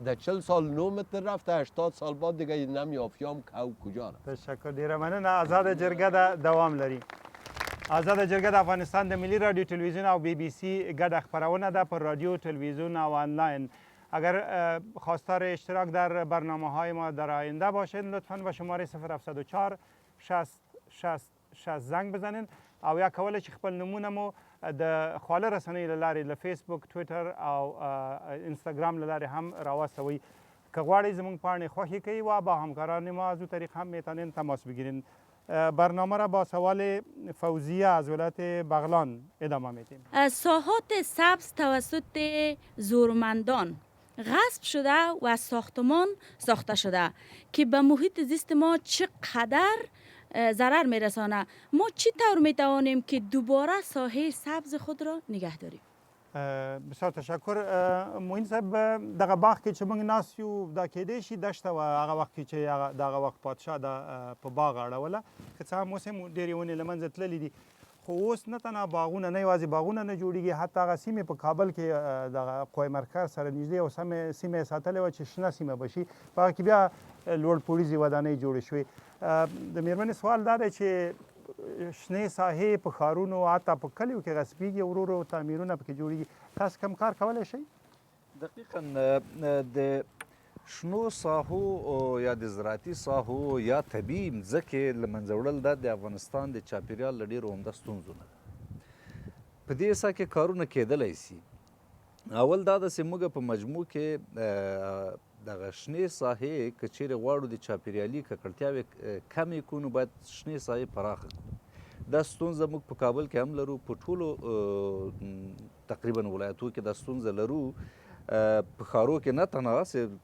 H: در 40 سال 9 متر رفته، 80 سال بعد دیگه نمیافیام که او کجا رفت.
A: تشکر ډیره مننه. آزاده جرګه د دوام لري. آزاده جرګه د افغانستان د ملي رادیو تلویزیون او بی بی سی ګډه خپرونه ده پر رادیو تلویزیون او آنلاین. اگر خواستار اشتراک در برنامه های ما در آینده باشید لطفاً به شماره 0704 60 60 60 زنگ بزنین او یا کولی چې خپل نمونه مو د خواله رسنۍ له لارې له فیسبوک، تویټر او انستاګرام له لارې هم راواستوئ. که غواړئ زموږ پاڼې خوښې کوي و با همکاران ما از او طریق هم میتونین تماس بگیرین. برنامه را با سوال فوزیه از ولایت بغلان ادامه میدیم.
O: ساحات سبز توسط زورمندان غصب شده و ساختمان ساخته شده که به محیط زیست ما چقدر ضرر میرسانه. ما چی طور میتوانیم که دوباره ساحه سبز خود را نگه داریم؟
A: بسیار تشکر. موین صاحب دغه باغ کې چې موږ ناست یو دا کېدای شي دشته وه هغه وخت کې چې دغه وخت پادشاه دا په باغ اړوله که څه هم اوس هم ډېرې ونې له منځه تللي دي. خو اوس نه تنها باغونه نه یوازې باغونه نه جوړېږي، حتی هغه سیمې په کابل کې دغه قوه مرکز سره نږدې یو سیمه یې ساتلې وه چې شنه سیمه به شي، په هغه کې بیا لوړ پوړیزې ودانۍ جوړې شوې. د مېرمنې سوال دا دی چې شنې ساحې په ښارونو حتی په کلیو کې غصبېږي، ورو ورو تعمیرونه پکې جوړېږي. تاسو کوم کار کولی شئ؟
C: دقیقا د شنو ساحو یا د زراعتي ساحو یا طبیعي مځکې له منځه وړل دا د افغانستان د چاپیریال له ډېرو عمده ستونزو نه ده. په دې سا کې کارونه کېدلی سي. اول دا ده چې موږ په مجموع کې دغه شنې ساحې که چیرې غواړو د چاپیریالي ککړتیاوې کمې کړو نو باید شنې ساحې پراخه کړو. دا ستونزه موږ په کابل کې هم لرو، په ټولو تقریبا ولایتو کې دا ستونزه لرو. په ښارو کې نه تنها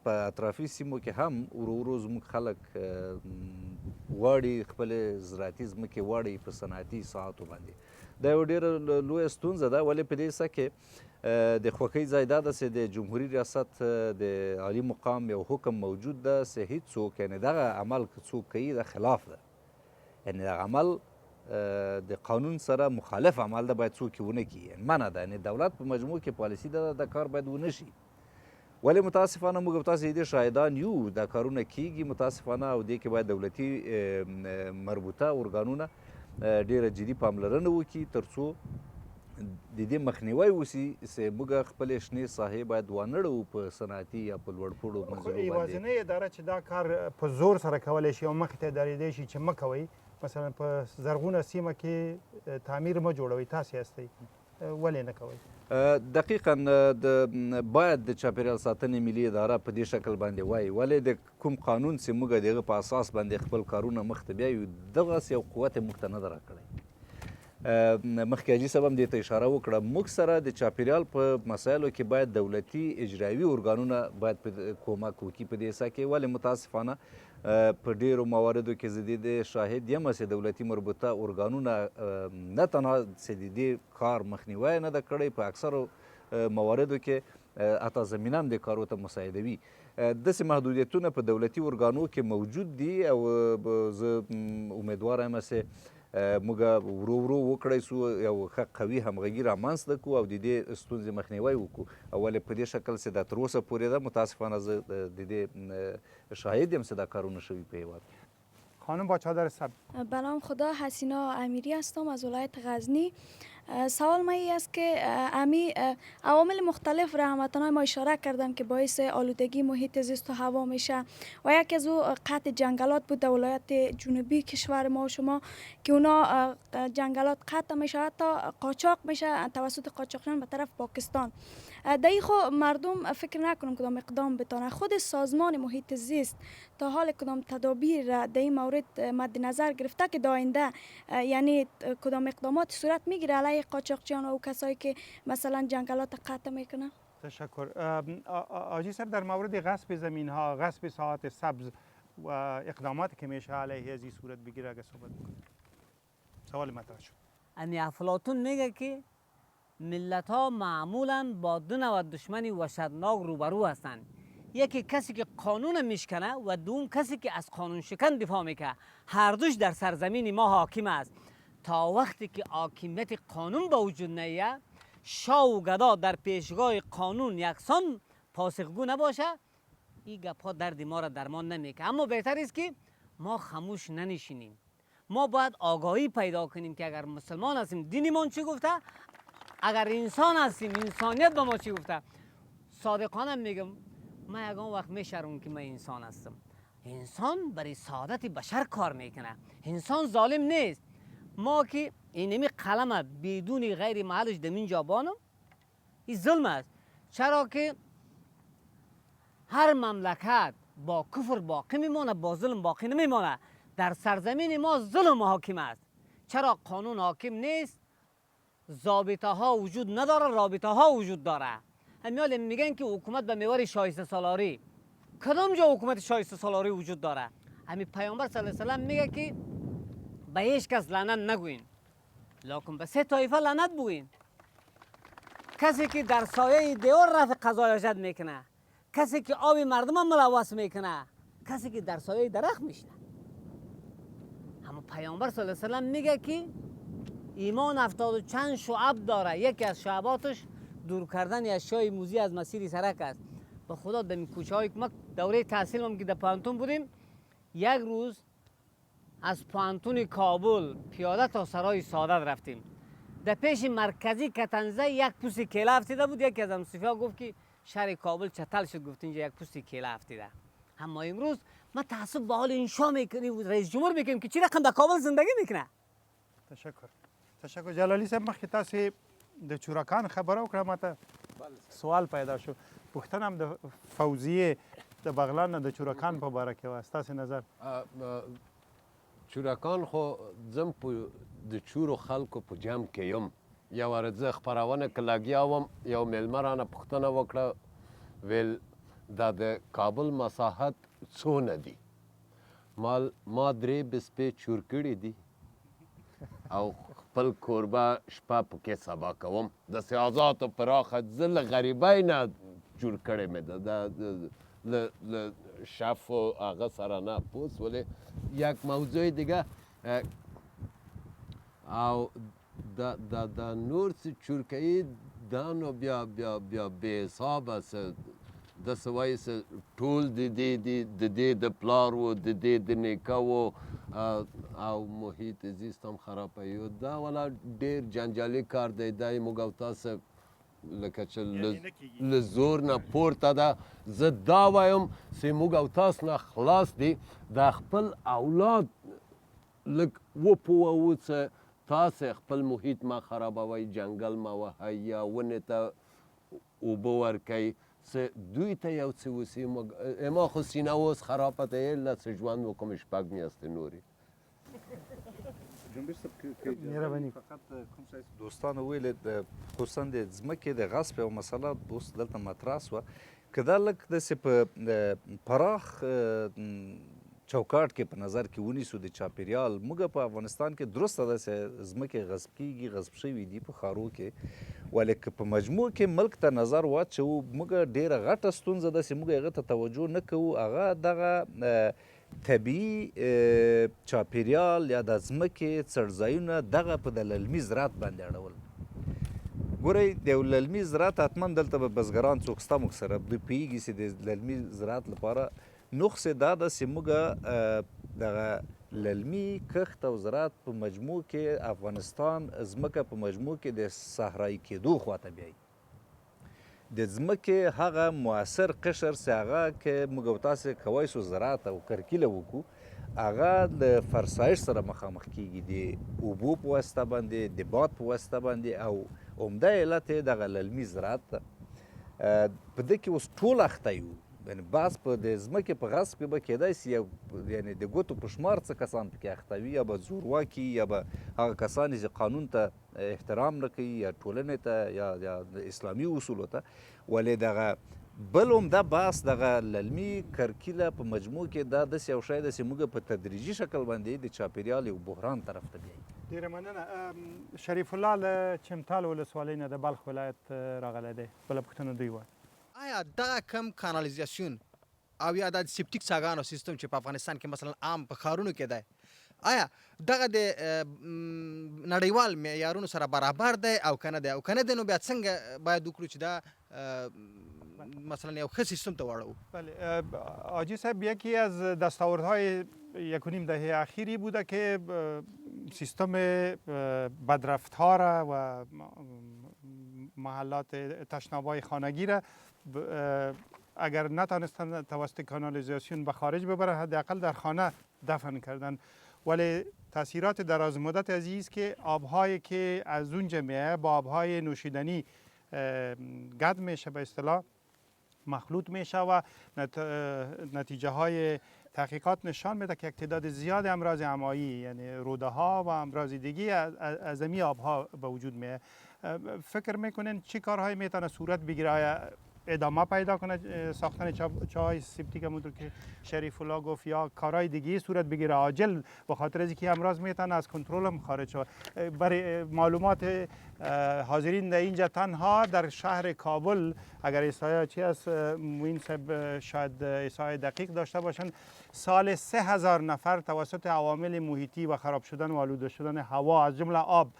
C: په اطرافي سیمو کې هم ورو ورو زموږ خلک غواړي خپلې زراعتي ځمکې غواړي په صنعتي ساحاتو باندې. دا یوه ډېره لویه ستونزه ده. ولې په دې څه کې د خوښۍ ځای دا ده چې د جمهوري ریاست د عالي مقام یو حکم موجود ده چې هېڅوک یعنې دغه عمل که څوک کوي د خلاف ده، یعنې دغه عمل د قانون سره مخالف عمل ده، باید څوک یې ونه کړي، یعنې منع ده. یعنې دولت په مجموع کې پالیسي ده دا کار باید ونه شي. ولې متاسفانه موږ تاسې د دې شاهدان یو، دا کارونه کیږي متاسفانه، او دې کې باید دولتي مربوطه ارګانونه ډېره جدي پاملرنه وکړي تر څو د دې مخنیوی وسي چې موږ خپلې شنې ساحې باید وانړو په صنعتي یا په لوړپوړو منظرو باندې.
A: یوازینۍ اداره چې دا کار په زور سره کولی شي او مخې ته درېدی شي چې مه کوئ، مثلا په زرغونه سیمه کې تعمیر مه جوړوئ، تاسې هستئ، ولې نه کوئ؟
C: دقیقا باید د چاپیریال ساتنې ملي اداره په دې شکل باندې وایي. ولې د کوم قانون چې موږ د هغه په اساس باندې خپل کارونه مخته بیایو دغسې یو قوت یې موږ ته نه ده راکړی. مخکې حاجي صاحب هم دې ته اشاره وکړه، موږ سره د چاپیریال په مسایلو کې باید دولتي اجرایوي ارګانونه باید کومک وکړي په دې څه کې. ولې متاسفانه په ډېرو مواردو کې زه د دې شاهد یم چې دولتي مربوطه ارګانونه نه تنها چې د دې کار مخنیوی نه ده کړی، په اکثرو مواردو کې حتی زمینه هم د کارو ته مساعدوي. داسې محدودیتونه په دولتي ارګانو کې موجود دي او زه امیدواره یم چې موږ ورو ورو وکړی سو یو ښه قوي همغږي رامنځته کړو او د دې ستونزې مخنیوی وکړو. ولې په دې شکل چې دا تر اوسه پورې ده متاسفانه زه د دې شاهد یم چې دا کارونه شوي په هېواد کې.
A: خانم با چادر سبز.
P: به نام خدا، حسینا امیری هستم از ولایت غزنی. سوال ما این است که امی عوامل مختلف را هموطنان ما اشاره کردن که باعث آلودگی محیط زیست و هوا میشه و یکی از او قطع جنگلات بود در ولایت جنوبی کشور ما و شما که اونا جنگلات قطع میشه، حتی قاچاق میشه توسط قاچاقچیان به طرف پاکستان. در این خو مردم فکر نکنم کدام اقدام بتانه. خود سازمان محیط زیست تا حال کدام تدابیر را در این مورد مد نظر گرفته که در آینده یعنی کدام اقدامات صورت میگیره علیه قاچاقچیان و کسایی که مثلا جنگلات قطع میکنه؟
A: تشکر. آجی صاحب، در مورد غصب زمین ها، غصب ساحات سبز و اقداماتی که میشه علیه از این صورت بگیره اگه صحبت بکنید. سوال مطرح شد.
D: امی افلاطون میگه که ملت ها معمولا با دو نوع دشمنی وحشتناک روبرو هستند. یکی کسی که قانون میشکنه و دوم کسی که از قانون شکن دفاع میکنه. هر دوش در سرزمین ما حاکم است. تا وقتی که حاکمیت قانون به وجود نیاید، شاه و گدا در پیشگاه قانون یکسان پاسخگو نباشه، این گپ‌ها درد ما را درمان نمیکنه. اما بهتر است که ما خاموش ننشینیم. ما باید آگاهی پیدا کنیم که اگر مسلمان هستیم دینمان چی گفته، اگر انسان هستیم انسانیت به ما چی گفته. صادقانه میگم من یکان وقت میشرم که من انسان هستم. انسان برای سعادت بشر کار میکنه. انسان ظالم نیست. ما که اینمی قلمت بدون غیر محلش دمین جا بانم، این ظلم است. چرا که هر مملکت با کفر باقی میمانه، با ظلم باقی نمیمانه. در سرزمین ما ظلم حاکم است. چرا قانون حاکم نیست؟ ضابطه ها وجود نداره، رابطه ها وجود داره. همیال میگن که حکومت به میوار شایسته سالاری. کدام جا حکومت شایسته سالاری وجود داره؟ همی پیامبر صلی الله علیه و سلم میگه که به هیچ کس لعنت نگوین، لکن به سه طایفه لعنت بگوین. کسی که در سایه دیوار رفع قضای حاجت میکنه، کسی که آب مردم هم ملوث میکنه، کسی که در سایه درخت میشینه. اما پیامبر صلی الله علیه و سلم میگه که ایمان 70 و چند شعب داره. یکی از شعباتش دور کردن اشیاء موذی از مسیر سرک است. به خدا در کوچه های که ما دوره تحصیل هم که در پانتون بودیم، یک روز از پانتون کابل پیاده تا سرای سعادت رفتیم. در پیش مرکزی کتنزه یک پوست کیله افتیده بود. یکی از همصفی‌ها گفت که شهر کابل چتل شد، گفت اینجا یک پوست کیله افتیده. اما امروز ما تعصب به حال انشا میکنیم، رئیس جمهور میکنیم که چی رقم در کابل زندگی میکنه.
A: تشکر. جلالی صاحب، مخکې تاسې د چورکان خبره وکړه، ماته سوال پیدا شو. پوښتنه هم د فوزیې د بغلان نه د چورکان په باره کې وه. ستاسې نظر؟
H: چورکان خو زم په د چورو خلکو په جمع کې یم. یو ورځ زه خپرونه کې لګیا وم، یو میلمه رانه پوښتنه وکړه، ویل دا د کابل مساحت څونه دي؟ ما 3 بسپې چور کړي دي او خپل کوربه شپه پکې سبا کوم. د سیاحاتو پراخه زه له غریبۍ نه جوړ کړی مې ده، له شف و هغه سره نه پوس. ولی یک موضوع دیگه او د نور څه چورکوي دا نو بیا بې حسابه څه داسې وایي څه ټول د دې د پلار و، د دې د نیکه و او محیط زیست هم خرابوي. دا والا ډېر جنجالي کار دی. دا یې موږ او تاسو لکه چې له زور نه پورته ده. زه دا وایم چې موږ او تاسو نه خلاص دي، د خپل اولاد لږ وپوهوو چې تاسې خپل محیط ما خرابوئ، جنګل ما وهئ یا ونې ته اوبه ورکئ، چې دوی ته یو څه وسي. ما خو سینه اوس خرابه ده، له څه ژوند وکړم 6 میاشتې نورې.
C: جنبیر صاحب، فقط کوم څه دوستانو ویل خصوصا د ځمکې د غصب یوه مسله اوس دلته مطرح شوه، که دا لږ داسې په پراخ چوکاټ کې په نظر کې ونیسو د چاپیریال. موږ په افغانستان کې درسته داسې ځمکې غصب کېږي، غصب شوي دي په ښارو کې، ولې که په مجموع کې ملک ته نظر واچوو، موږ ډېره غټه ستونزه ده چې موږ هغه ته توجه نه کوو. هغه دغه طبیعي چاپیریال یا د ځمکې څړځایونه دغه په د للمي زراعت باندې اړول. ګورئ، د یو للمي زراعت حتما دلته به بزګران څوک شته موږ سره، دوی پوهېږي چې د للمي زراعت لپاره نقص دا ده چې موږ دغه للمي کښت او زراعت په مجموع کې افغانستان ځمکه په مجموع کې د صحرایي کېدو خواته بیایي. د ځمکې هغه مؤثر قشر چې هغه که موږ او تاسې کولی شو زراعت او کرکیله وکړو هغه د فرسایش سره مخامخ کیږي د اوبو په واسطه باندې د باد په واسطه باندې او عمده علت یې دغه للمي زراعت ده. په دې کې اوس ټول اخته یو، یعنې بعض په د ځمکې په غصب کې به کیدای شي یعنې د ګوتو په شمار څه کسان پکې اخته وي، یا به زورواکي یا به هغه کسان چې قانون ته احترام نه کوي یا ټولنې ته یا د اسلامي اصولو ته. ولې دغه بل عمده بحث دغه للمي کرکیله په مجموع کې دا داسې یو شی ده چې موږ په تدریجي شکل باندې د چاپېریال یو بحران طرف ته بیایي.
A: ډېره مننه. شریف الله له چمتال ولسوالۍ نه د بلخ ولایت راغلی دی. بله پوښتنه دوی وایي
Q: آیا دغه کم کانالیزاسیون او یا د سپټیک څاګانو سیستم چې په افغانستان کې مثلا عام په ښارونو کې دی، آیا دغه د نړیوال معیارونو سره برابر دی او که نه دی؟ او که نه دی نو بیا څنګه باید وکړو چې دا مثلا یو ښه سیستم ته واړوو؟
A: بله حاجی صاحب، یکی از دستاوردهای 1.5 دهه اخیری بوده که سیستم بدرفت‌ها را و محلات تشناب‌های خانگی را اگر نتانستن توسط کانالیزاسیون به خارج ببرن حداقل در خانه دفن کردن. ولی تاثیرات دراز مدت از این است که آب‌هایی که از اونجا میاد با آب‌های نوشیدنی گد میشه، به اصطلاح مخلوط میشه و نتیجه های تحقیقات نشان میده که یک تعداد زیاد امراض امایی یعنی روده ها و امراض دیگی از این آبها به وجود میاد. فکر میکنین چی کارهایی میتونه صورت بگیره ادامه پیدا کنه ساختن چاهای سپتیک همونطور که شریف الله گفت، یا کارهای دیگه صورت بگیره عاجل، به خاطر از اینکه امراض میتونه از کنترل هم خارج شود؟ برای معلومات حاضرین در اینجا تنها در شهر کابل اگر احصایه چی است موین صاحب شاید احصایه دقیق داشته باشن، سال 3000 نفر توسط عوامل محیطی و خراب شدن و آلوده شدن هوا از جمله آب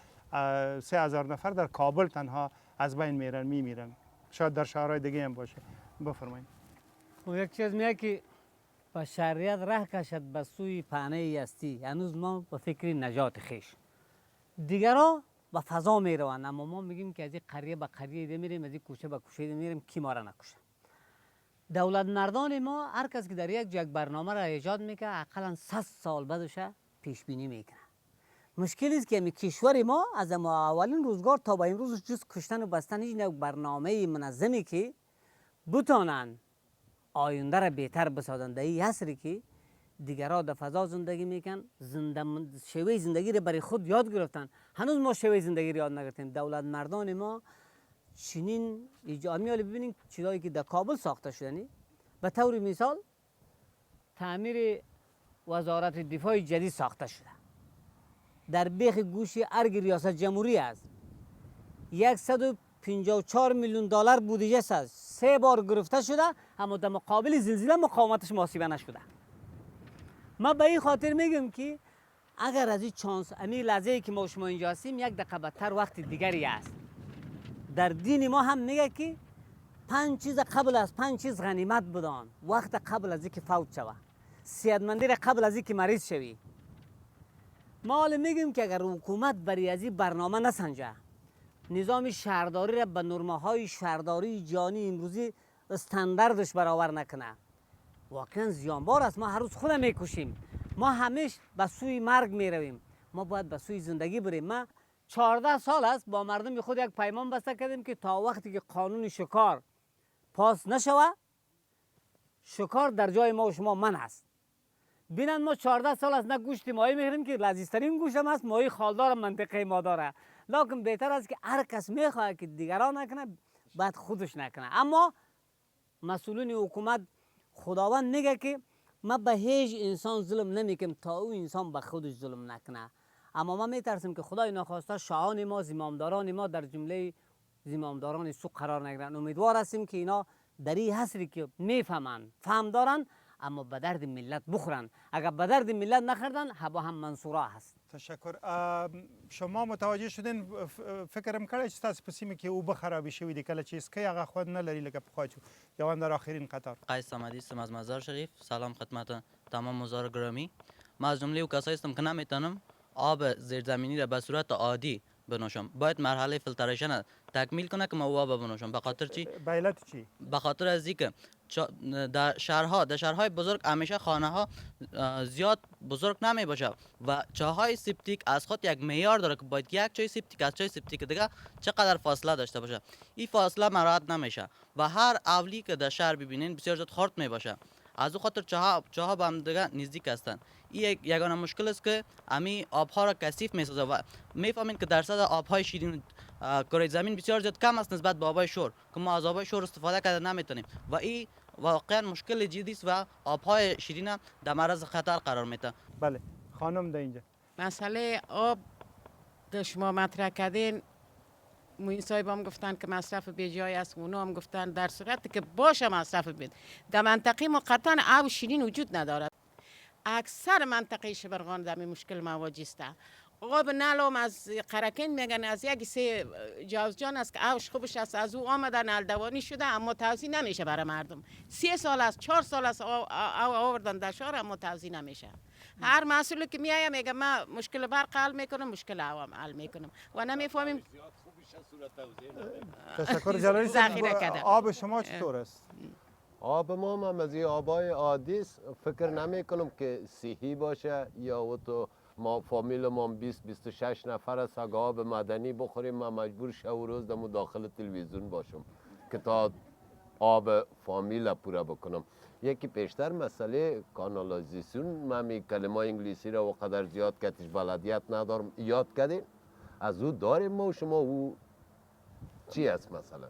A: 3000 نفر در کابل تنها از بین میمیرن. شاید در شهرهای دیگه هم باشه. بفرمایید.
D: خب یک چیز میگه که بشریت راه کشد به سوی پهنه هستی، هنوز ما به فکر نجات خیش، دیگرها به فضا میروند، اما ما میگیم که از این قریه به قریه میریم، از این کوچه به کوچه میریم، کی ما را نکشه. دولت مردان ما هر کس که در یک برنامه را ایجاد میکنه اقلا 100 سال بعدش پیش بینی میکنه. مشکلی است که کشور ما از اولین روزگار تا به امروز جز کشتن و بستن هیچ نوع برنامه منظمی که بتانن آینده را بهتر بسازند. در این عصری که دیگرها در فضا زندگی میکن، شیوه زندگی را برای خود یاد گرفتن، هنوز ما شیوه زندگی را یاد نگرفتیم. دولت مردان ما چنین ایجاد میاله. ببینید چیزایی که در کابل ساخته شدنی، به طور مثال تعمیر وزارت دفاع جدید ساخته شده در بیخ گوش ارگ ریاست جمهوری است. 154 میلیون دلار بودجه است، 3 بار گرفته شده اما در مقابل زلزله مقاومتش محاسبه نشده. ما به این خاطر میگم که اگر از این چانس امی لحظه‌ای که ما شما اینجا هستیم یک دقیقه بدتر وقت دیگری است. در دین ما هم میگه که 5 چیز قبل از 5 چیز غنیمت بدان. وقت قبل از اینکه فوت شوه، صحتمندی قبل از اینکه مریض شوی. ما حالا میگیم که اگر حکومت برای از این برنامه نسنجه، نظام شهرداری را به نرمه‌های شهرداری جهانی امروزی استانداردش برابر نکنه، واقعا زیانبار است. ما هر روز خودم میکشیم، ما همیشه به سوی مرگ میرویم. ما باید به سوی زندگی بریم. ما 14 سال است با مردم خود یک پیمان بسته کردیم که تا وقتی که قانون شکار پاس نشوه، شکار در جای ما و شما من است. بینن ما 14 سال است نه گوشت ماهی میخوریم که لذیذترین گوشت هم است، ماهی خالدار منطقه ما داره. لکن بهتر است که هر کس میخواد که دیگران نکنه باید خودش نکنه. اما مسئولین حکومت، خداوند میگه که ما به هیچ انسان ظلم نمیکنم تا او انسان به خودش ظلم نکنه. اما ما میترسیم که خدای ناخواسته شاهان ما، زمامداران ما در جمله زمامداران سوق قرار نگیرن. امیدوار هستیم که اینا در این عصری که میفهمن، فهم دارن، اما به درد ملت بخورن. اگر به درد ملت نخوردن هوا هم منصورا هست.
A: تشکر. شما متوجه شدین فکرم کړی چې تاسو په سیمه کې اوبه خرابې شوي دي، کله چې اسکی هغه خود نه لري لکه پخوا چې جوان در آخرین قطار.
R: قیس صمدی هستم از مزار شریف. سلام خدمت تمام حضار گرامی. من از جمله او کسایی هستم که نمیتونم آب زیرزمینی را به صورت عادی بنوشم. باید مرحله فیلتریشن تکمیل کنه که ما آب بنوشم. به خاطر چی؟
A: به علت چی؟
R: به خاطر از اینکه در شهرهای بزرگ همیشه خانه ها زیاد بزرگ نمی باشه و چاهای سیپتیک از خود یک معیار داره که باید یک چای سیپتیک از چای سیپتیک دیگه چقدر فاصله داشته باشه. این فاصله مراعات نمیشه و هر اولی که در شهر ببینین بسیار زیاد خرد می باشه. از او خاطر چاها به هم دیگه نزدیک هستند. این یگانه مشکل است که امی آبها را کثیف میسازه و میفهمین که درصد آبهای شیرین کره زمین بسیار زیاد کم است نسبت به آبهای شور که ما از آبهای شور استفاده کرده نمیتونیم و این واقعا مشکل جدی است و آبهای شیرین در معرض خطر قرار میده.
A: بله خانم در اینجا
S: مسئله آب که شما مطرح کردین، موین صاحب هم گفتن که مصرف بیجای است، اونا هم گفتن در صورتی که باشه مصرف بید در منطقه ما قطعا آب شیرین وجود ندارد. اکثر منطقه شبرغان در این مشکل مواجه است. آب نلام از قرکین میگن از یک سه جوزجان است که آبش خوبش است، از او آمدن نلدوانی شده اما توزیع نمیشه برای مردم. 3 سال است 4 سال است آوردن در شهر اما توزیع نمیشه. هر مسئولی که میایم میگه ما مشکل برق حل میکنم، مشکل عوام حل میکنم و نمیفهمیم.
A: تشکر جلالی صاحب. آب شما چطور است؟
H: آب ما هم از این آبای عادی است. فکر نمی کنم که صحی باشه یا و تو ما فامیل ما 20-26 نفر است. اگه آب مدنی بخوریم من مجبور شب و روز دم داخل تلویزیون باشم که تا آب فامیل پورا بکنم. یکی پیشتر مسئله کانالایزیشن، من می کلمه انگلیسی را وقدر زیاد کتش بلدیت ندارم یاد کردین. از او داریم ما و شما او چی است مثلا؟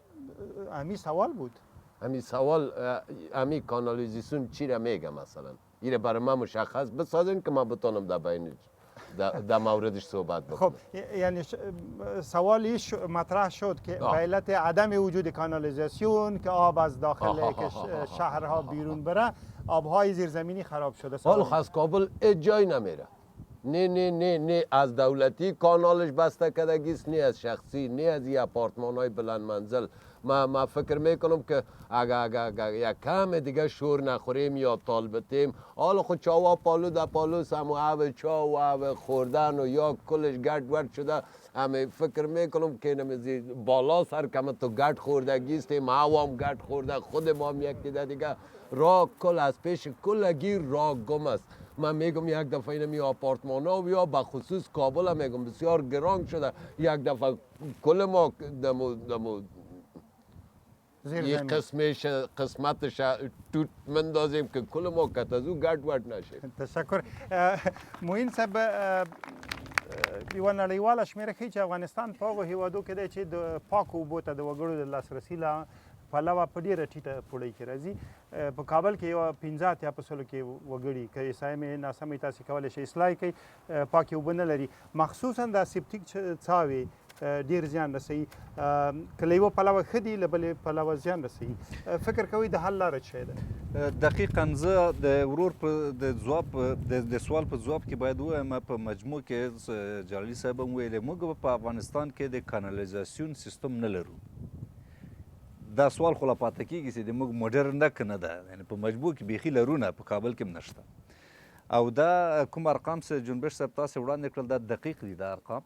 A: امی سوال بود.
H: امی سوال امی کانالیزیشن چی را میگه مثلا؟ این برای من مشخص بسازین که من بتونم در بینش در موردش صحبت بکنم.
A: خب یعنی سوالی مطرح شد که به علت عدم وجود کانالیزاسیون که آب از داخل شهرها بیرون بره آبهای زیرزمینی خراب شده.
H: حالا از کابل جای نمیره. نه از دولتی کانالش بسته کردگیست، نه از شخصی، نه از این اپارتمان های بلند منزل. ما فکر میکنم که اگر یک کم دیگه شور نخوریم یا طالبتیم، حالا خود چاوا پالو در پالو سمو آب چاو و آب خوردن و یا کلش گرد ورد شده. همه فکر میکنم که نمیزی بالا سر کم تو گرد خوردگیستیم، ما هم گرد خورده، خود ما هم یک دیگه راه کل از پیش کلگی راه گم است. من میگم یک دفعه اینمی آپارتمان ها و یا بخصوص کابل هم میگم بسیار گران شده. یک دفعه کل ما دمو یک قسمتش توت مندازیم که کل ما کت از او گرد ورد نشه.
A: تشکر. موین صاحب یوه نړیواله شمېره ښیي چې افغانستان په هغو هېوادو کې دی چې د پاکو اوبو ته د وګړو د لاسرسي له پلوه په ډېره ټیټه پوړۍ کې راځي. په کابل کې یوه 15 اتیا په سلو کې وګړي که عیسایي مې ناسمې تاسې کولی شئ اصلاح کوي پاکې اوبه نه لري. مخصوصا دا سیپټیک څاوې ډېر زیان رسوي، که له یوه پلوه ښه دي له بلې پلوه زیان رسوي. فکر کوئ د حل لاره څه ده؟
C: دقیقا زه د ورور د سوال په ځواب کې باید ووایم په مجموع کې جلالي صاحب هم ویلې موږ په افغانستان کې د کانالیزاسیون سیستم نه لرو. دا سوال خو لا پاته کېږي چې د موږ موډرن نه که نه ده، یعنې په مجموع کې بیخي لرو نه، په کابل کې هم نشته. او دا کوم ارقام چې جنبش صاحب تاسې وړاندې کړل دا دقیق دي دا ارقام.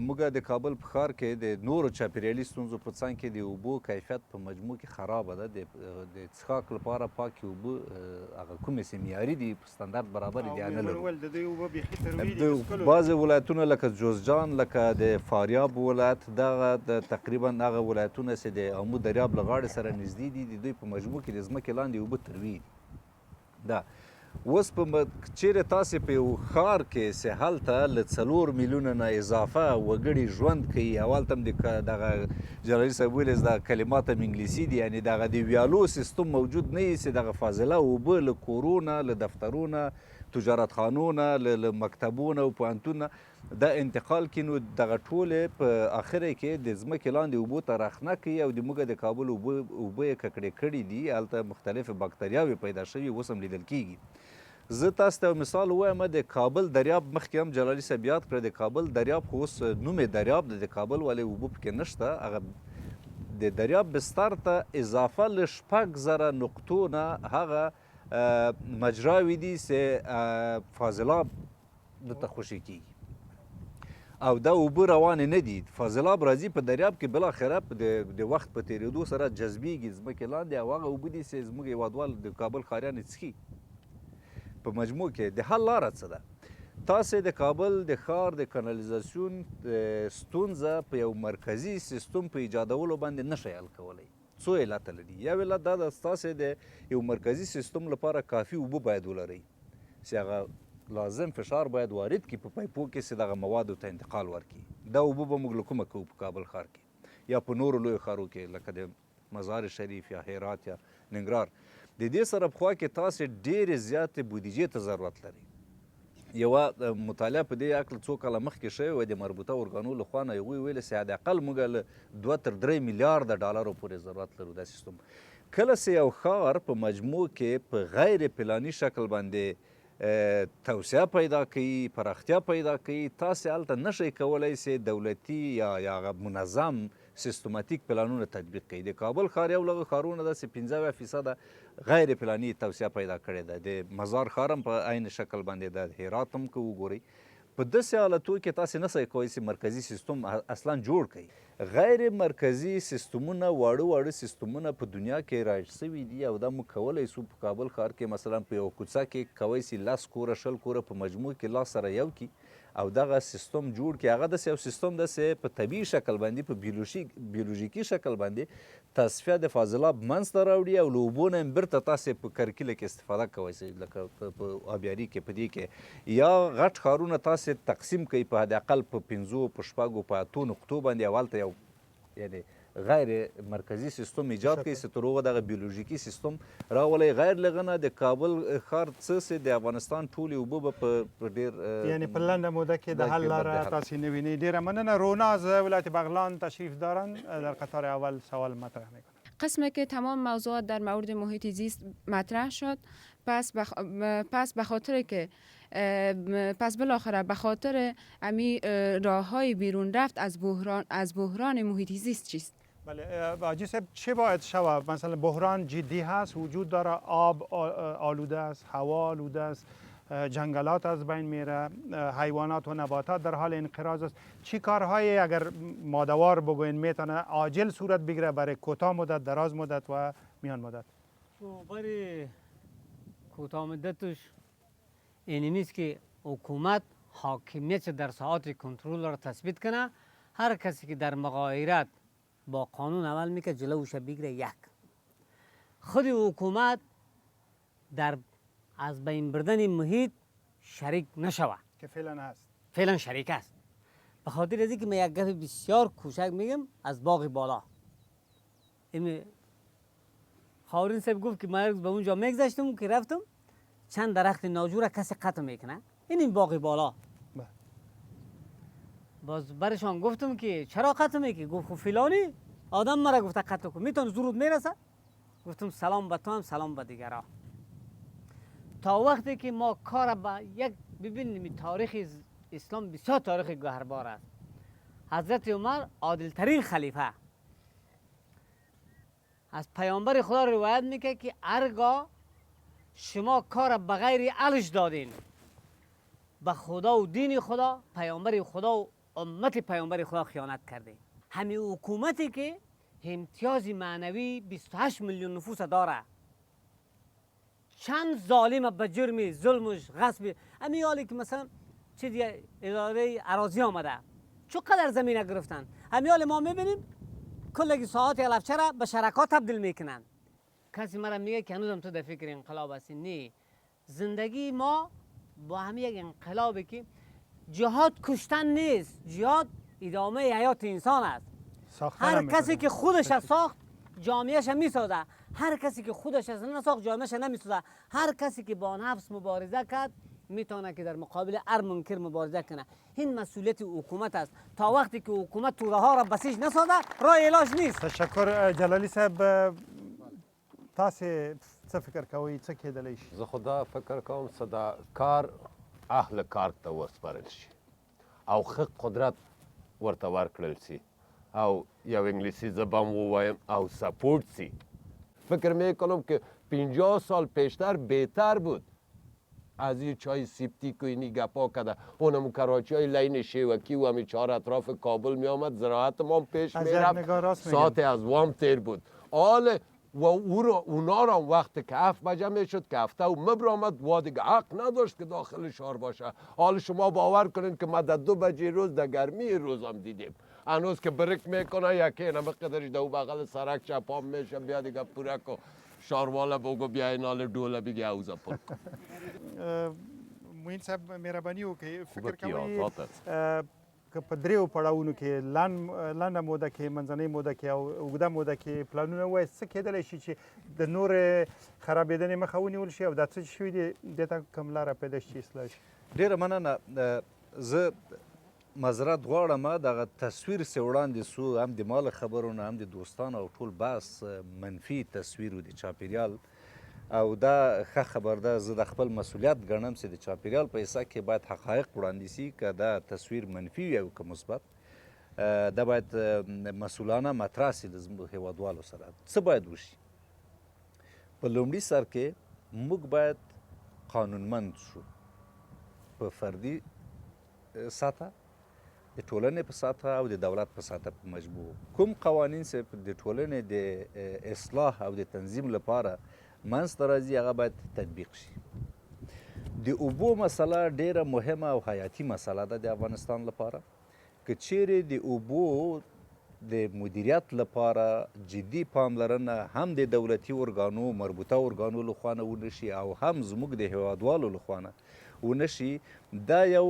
C: موږ د کابل په ښار کې د نورو چاپیریالي ستونزو په څنګ کې د اوبو کیفیت په مجموع کې خرابه ده. د څښاک لپاره پاکې اوبه هغه کومې چې معیاري دي په ستندرد برابر دي نه لرو. د بعضې ولایتونه لکه جوزجان، لکه د فاریاب ولایت، دغه تقریبا هغه ولایتونه چې د امو دریاب له غاړې سره نږدې دي د دوی په مجموع کې د ځمکې لاندې اوبه تروي دي. دا اوس په چیرې تاسې په یو ښار کې چې هلته له 4 میلیونه نه اضافه وګړي ژوند کوي، او هلته هم دغه جلالي صاحب ویلې دا کلمات هم انګلیسي دي، یعنې دغه د ویالو سیستم موجود نه وي چې دغه فاضله اوبه له کورونه، له دفترونه، تجارتخانونه، له مکتبونه او پوهنتونونه دا انتقال کړي، نو دغه ټولې په اخره کې د ځمکې لاندې اوبو ته رخنه کوي او د موږ د کابل اوبه یې ککړې کړي دي. هلته مختلفې باکتریاوې پیدا شوي اوس هم لیدل کېږي. زه تاسو ته یو مثال ووایم، د کابل دریاب مخکې هم جلالي صاحب یاد کړی، د کابل دریاب خو اوس نوم یې دریاب دی، د کابل ولې اوبه پکې نشته. هغه د دریاب بستر ته اضافه له 6,000 نقطو نه هغه مجراوي دي چې فاضلاب دلته خوشې کیږي او دا اوبه روانې نه دي. فاضلاب راځي په دریاب کې بالاخره د وخت په تېرېدو سره جذبېږي ځمکې لاندې او هغه اوبه دي چې زموږ هېوادوال د کابل ښاریان یې څښي. په مجموع کې د حل لاره څه ده؟ تاسې د کابل د ښار د کانالیزاسیون ستونزه په یو مرکزي سیستم په ایجادولو باندې نه شئ حل کولی. څو علته لري. یو علت دا ده ستاسې د یو مرکزي سیستم لپاره کافي اوبه باید ولرئ چې هغه لازم فشار باید وارد کړي په پایپو کې چې دغه موادو ته انتقال ورکړي. دا اوبه به موږ له کومه کوو په کابل ښار کې یا په نورو لویو ښارو کې لکه د مزار شریف یا هرات یا ننګرهار. د دې سره پخوا کې تاسې ډېرې زیاتې بودیجې ته ضرورت لري. یوه مطالعه په دې هکله څو کاله مخکې شوې وه د مربوطه ارګانو له خوا نه. هغوی ویلې چې حداقل موږ له 2 تر 3 میلیارده ډالرو پورې ضرورت لرو دا سیستم. کله چې یو ښار په مجموع کې په غیر پلاني شکل باندې توسعه پیدا کوي، پراختیا پیدا کوي، تاسې هلته نشئ کولی چې دولتي یا منظم سیستماتیک پلانونه تطبیق کوي. د کابل ښار یو له ښارونه ده چې 15% غیر پلاني توسعه پیدا کړې ده. د مزار ښار هم په عین شکل باندې ده، د هرات هم که وګورئ. په داسې حالتو کې تاسې نشئ کولی چې مرکزي سیستم اصلا جوړ کړئ. غیر مرکزي سیستمونه واړه سیستمونه په دنیا کې رایج شوي دي او دا موږ کولی شو په کابل ښار کې مثلا په یو کوڅه کې کوی چې 10 کوره 20 کوره په مجموع کې لاس سره یو کړي او دغه سیستم جوړ کړي. هغه داسې یو سیستم ده چې په طبیعي شکل باندې په بیولوژیکي شکل باندې تصفیه د فاضلاب منځته راوړي او له اوبو نه هم بیرته تاسې په کرکیله کې استفاده کوئ لکه په آبیاري کې په دې کې یا غټ ښارونه تاسې تقسیم کوئ په حداقل په 5 په 6 په 8 نقطو باندې او هلته یو یعنی غیر مرکزي سیستم ایجاد کړي چې تر هغه دغه بیولوژیکي سیستم راولئ. غیر له هغه نه د کابل ښار څه چې د افغانستان ټولې اوبه به په ډېر
A: یعنی په لنډه موده کې د حل لاره تاسې نه وینئ. ډېره مننه. رونا از ولایت بغلان تشریف دارند. در قطار اول سوال مطرح میکنم.
T: قسمی که تمام موضوعات در مورد محیط زیست مطرح شد، پس به خاطر که پس بالاخره به خاطر امی راههای بیرون رفت از بحران محیط زیست چیست؟
A: بله حاجی صاحب چه باید شود؟ مثلا بحران جدی هست، وجود داره، آب آلوده است، هوا آلوده است، جنگلات از بین میره، حیوانات و نباتات در حال انقراض است. چی کارهایی اگر مادوار بگوین میتونه عاجل صورت بگیره برای کوتاه مدت، دراز مدت و میان مدت؟
D: برای کوتاه مدتش اینمی است که حکومت حاکمیت در ساعات کنترل را تثبیت کنه. هر کسی که در مغایرت با قانون عمل میکنه جلوش بگیره. یک خود حکومت در از بین بردن محیط شریک نشوه
A: که فعلا هست.
D: فعلا شریک است. به خاطر از اینکه من یک گپ بسیار کوچک میگم از باغ بالا. این خاورین صاحب گفت که من به اونجا میگذشتم که رفتم چند درخت ناجور کسی قطع میکنه. این باغ بالا. باز برشان گفتم که چرا قطع میکنی؟ گفت خب فلانی آدم مرا گفته قطع کن، میتونه زود میرسه. گفتم سلام به تو هم سلام به دیگران. تا وقتی که ما کار با یک ببینیم تاریخ اسلام بسیار تاریخ گوهربار است. حضرت عمر عادلترین خلیفه از پیامبر خدا روایت میکنه که هرگاه شما کار به غیر اهلش دادین به خدا و دین خدا، پیامبر خدا و امت پیامبر خدا خیانت کرده. همین حکومتی که امتیاز معنوی 28 میلیون نفوس داره، چند ظالم به جرم ظلمش غصب همین حالی که مثلا چیزی اداره اراضی آمده چقدر زمین گرفتن. همین حال ما میبینیم کلگی ساعات علفچه را به شرکات تبدیل میکنن. کسی مرا میگه که هنوزم تو در فکر انقلاب هستی. نه، زندگی ما با همین یک انقلابی که جهاد کشتن نیست، جهاد ادامه حیات انسان است. هر کسی که خودش ساخت جامعهش میسازه، هر کسی که خودش نساخت جامعهش نمیسازه. هر کسی که با نفس مبارزه کرد میتونه که در مقابل هر منکر مبارزه کنه. این مسئولیت حکومت است. تا وقتی که حکومت توده ها را بسیج نسازه راه علاج نیست.
A: تشکر. جلالی صاحب تاسې څه فکر کوئ څه کېدلی شي؟
H: زه خو دا فکر کوم چې دا کار اهل کار ته وسپارل شي او ښه قدرت ورته ورکړل شي او یو انګلیسي ژبه هم ووایم او سپورټ شي. فکر می کنم که 50 سال پیشتر بهتر بود از این چای سیپتیک و اینی گپا کده. اونم کراچی های لین شیوکی و همی چهار اطراف کابل می آمد، زراعت ما پیش می رفت، ساعت از وام تیر بود. حال و اونا را وقت که 7 بجه می شد که هفته و مبر آمد و دیگه حق نداشت که داخل شهر باشه. حال شما باور کنین که ما در 2 بجه روز در گرمی روز هم دیدیم. هنوز که بریک میکنه یکی نمه قدرش دو بغل سرک چپام میشه بیا دیگه پورک و شارواله بگو بیا اینال دوله بگی اوزا پر کن.
A: موین صاحب مهرباني وکړئ فکر کوئ که په دریو پړاوونو کې لنډه موده کې منځنۍ موده کې او اوږده موده کې پلانونه ووایي څه کېدلی شي چې د نورې خرابېدنې مخه ونیول شي او دا څه شوي دي دې ته کوم لاره پیدا شي چې اصلاح شي؟
C: ډېره مننه. زه معذرت غواړم دغه تصویر چې وړاندې سو هم د ما له خبرو نه هم د دوستانو او ټول بحث منفي تصویر و د چاپېریال او دا ښه خبر ده. زه د خپل مسؤلیت ګڼم چې د چاپېریال په حصه کې باید حقایق وړاندې سي که دا تصویر منفي وي او که مثبت دا باید مسؤلانه مطرح سي د زموږ هیوادوالو سره. څه باید وشي؟ په لومړي سر کې موږ باید قانونمند شو په فردي سطحه، د ټولنې په سطحه او د دولت په سطحه په مجموع. کوم قوانین چې د ټولنې د اصلاح او د تنظیم لپاره منځته راځي هغه باید تطبیق شي. د اوبو مسله ډیره مهمه او حیاتي مسله ده د افغانستان لپاره. که چیرې د اوبو د مدیریت لپاره جدي پاملرنه هم د دولتي ارګانو مربوطه ارګانو لخوا نه ونشي او هم زموږ د هیوادوالو لخوا نه ونشي، دا یو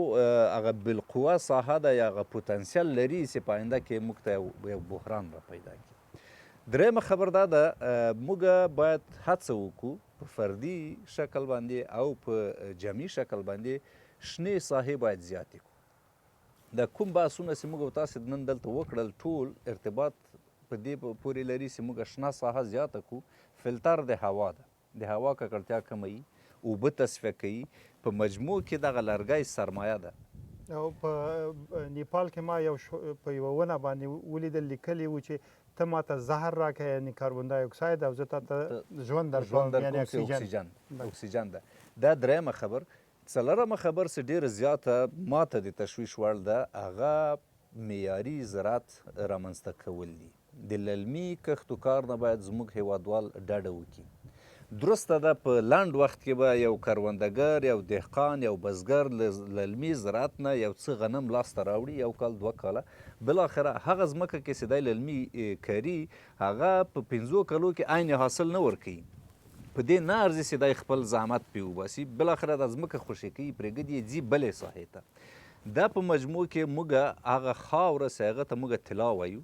C: هغه بالقوه ساحه ده یا هغه پوتنسیل لري چې په آینده کې موږ ته یو بحران را پیدا کړي. درېیمه خبر دا ده موږ باید هڅه وکړو په فردي شکل باندې او په جمعي شکل باندې شنې ساحې باید زیاتې کړو. دا کوم بحثونه چې موږ او تاسې نن دلته وکړل ټول ارتباط په دې پورې لري چې موږ شنه ساحه زیاته کړو. فلټر د هوا ده، د هوا ککړتیا کموي، اوبه تصفیه کوي. په مجموع کې دغه لرګی سرمایه ده.
A: او په نیپال کې ما یو په یوه ونه باندې ولیدل لیکلي و چې ته ماته زهر راکړه یعنې کاربن دای اکساید او زه تاته ژوند درکوم یعنې اکسیجن ده. دا درېیمه خبر. څلورمه خبر چې ډېره زیاته ماته د تشویش وړ ده هغه معیاري زراعت رامنځته کول دي. د للمي کښت و کار نه باید زموږ هیوادوال ډډه وکړي. درسته ده په لنډ وخت کې به یو کروندګر یو دهقان یو بزګر له للمي زراعت نه یو څه غنم لاسته راوړي 1 کال 2 کاله، بالاخره هغه ځمکه کې چې دی للمي کري هغه په 5 کالو کې عین حاصل نه ورکوي. په دې نه ارزي چې دی خپل زحمت پرې وباسي، بالاخره دا ځمکه خوشې کوي پرېږدي یې ځي بلې ساحې ته. دا په مجموع کې موږ هغه خاوره چې هغه ته موږ طلا وایو،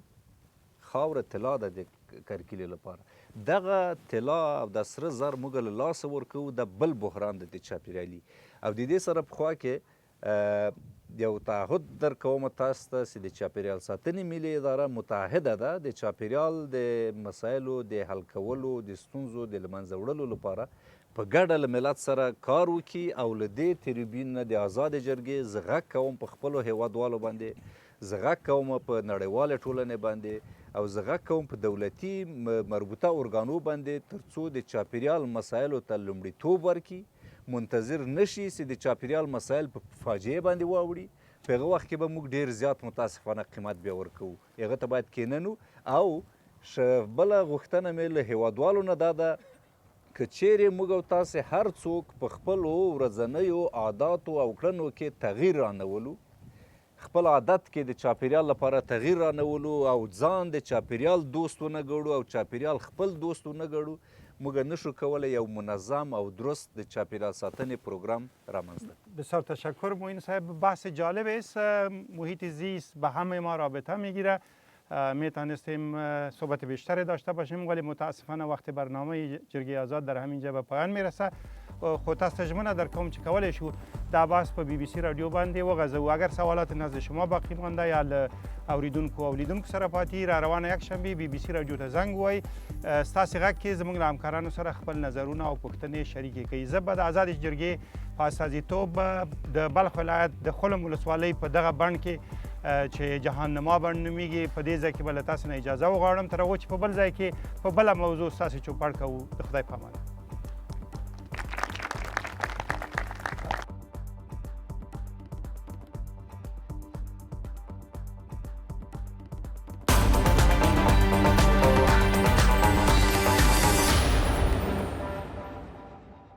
A: خاوره طلا ده د کرکیلې لپاره، دغه طلا او د سره زر موږ له لاسه ورکوو. د بل بحران د چاپېریالي او د دې سره پخوا کې یو تعهد درکوم تاسو ته چې د چاپېریال ساتنې ملي اداره متحده ده د چاپېریال د مسایلو د حل کولو د ستونزو د له منځه وړلو لپاره په ګډه له ملت سره کار وکړي. او له دې تریبیون نه د آزادې جرګې زه غږ کوم په خپلو هیوادوالو باندې، زه غږ کوم په نړیوالې ټولنې باندې او زه غږ کوم په دولتي مربوطه ارګانو باندې تر څو د چاپېریال مسایلو ته لومړیتوب ورکړي، منتظر نشي چې د چاپېریال مسایل په فاجعې باندې واوړي. په هغه وخت کې به موږ ډېر زیات متاسفانه قیمت بیا ورکوو. هغه ته باید کیننو. او بله غوښتنه مې له هیوادوالو نه دا ده که چیرې موږ او تاسې هر څوک په خپلو ورځنیو عاداتو او کړنو کې تغییر رانولو، خپل عادت کې د چاپېریال لپاره تغییر رانولو او ځان د چاپېریال دوست ونه ګڼو او چاپېریال خپل دوست ونه ګڼو، موږ نشو کولی یو منظم او درست د چاپېریال ساتنې پروگرام رامنځته. بسیار تشکر موین صاحب. بحث جالب است. محیط زیست به همه ما رابطه میگیره. میتونستیم صحبت بیشتری داشته باشیم ولی متاسفانه وقت برنامه جرگه آزاد در همینجا به پایان میرسه. خود تستجمونه در کوم چې کولی شو دا بحث په بی بی سی رادیو باندې وغځوو. اگر سوالات نزد شما باقی مانده یا له اوریدونکو او لیدونکو سره پاتې را روانه یکشنبه بی بی سی رادیو ته زنګ ووایئ. ستاسې غږ کې زموږ له همکارانو سره خپل نظرونه او پوښتنې شریکې کوي. زه به د آزادې جرګې په استازیتوب د بلخ ولایت د خلم ولسوالۍ په دغه بڼ کې چې جهان نما بڼ نومیږي په دې ځای کې به له تاسو نه اجازه وغواړم. تر هغو چې په بل ځای کې په بله موضوع ستاسې چوپړ کوو. د خدای په امان.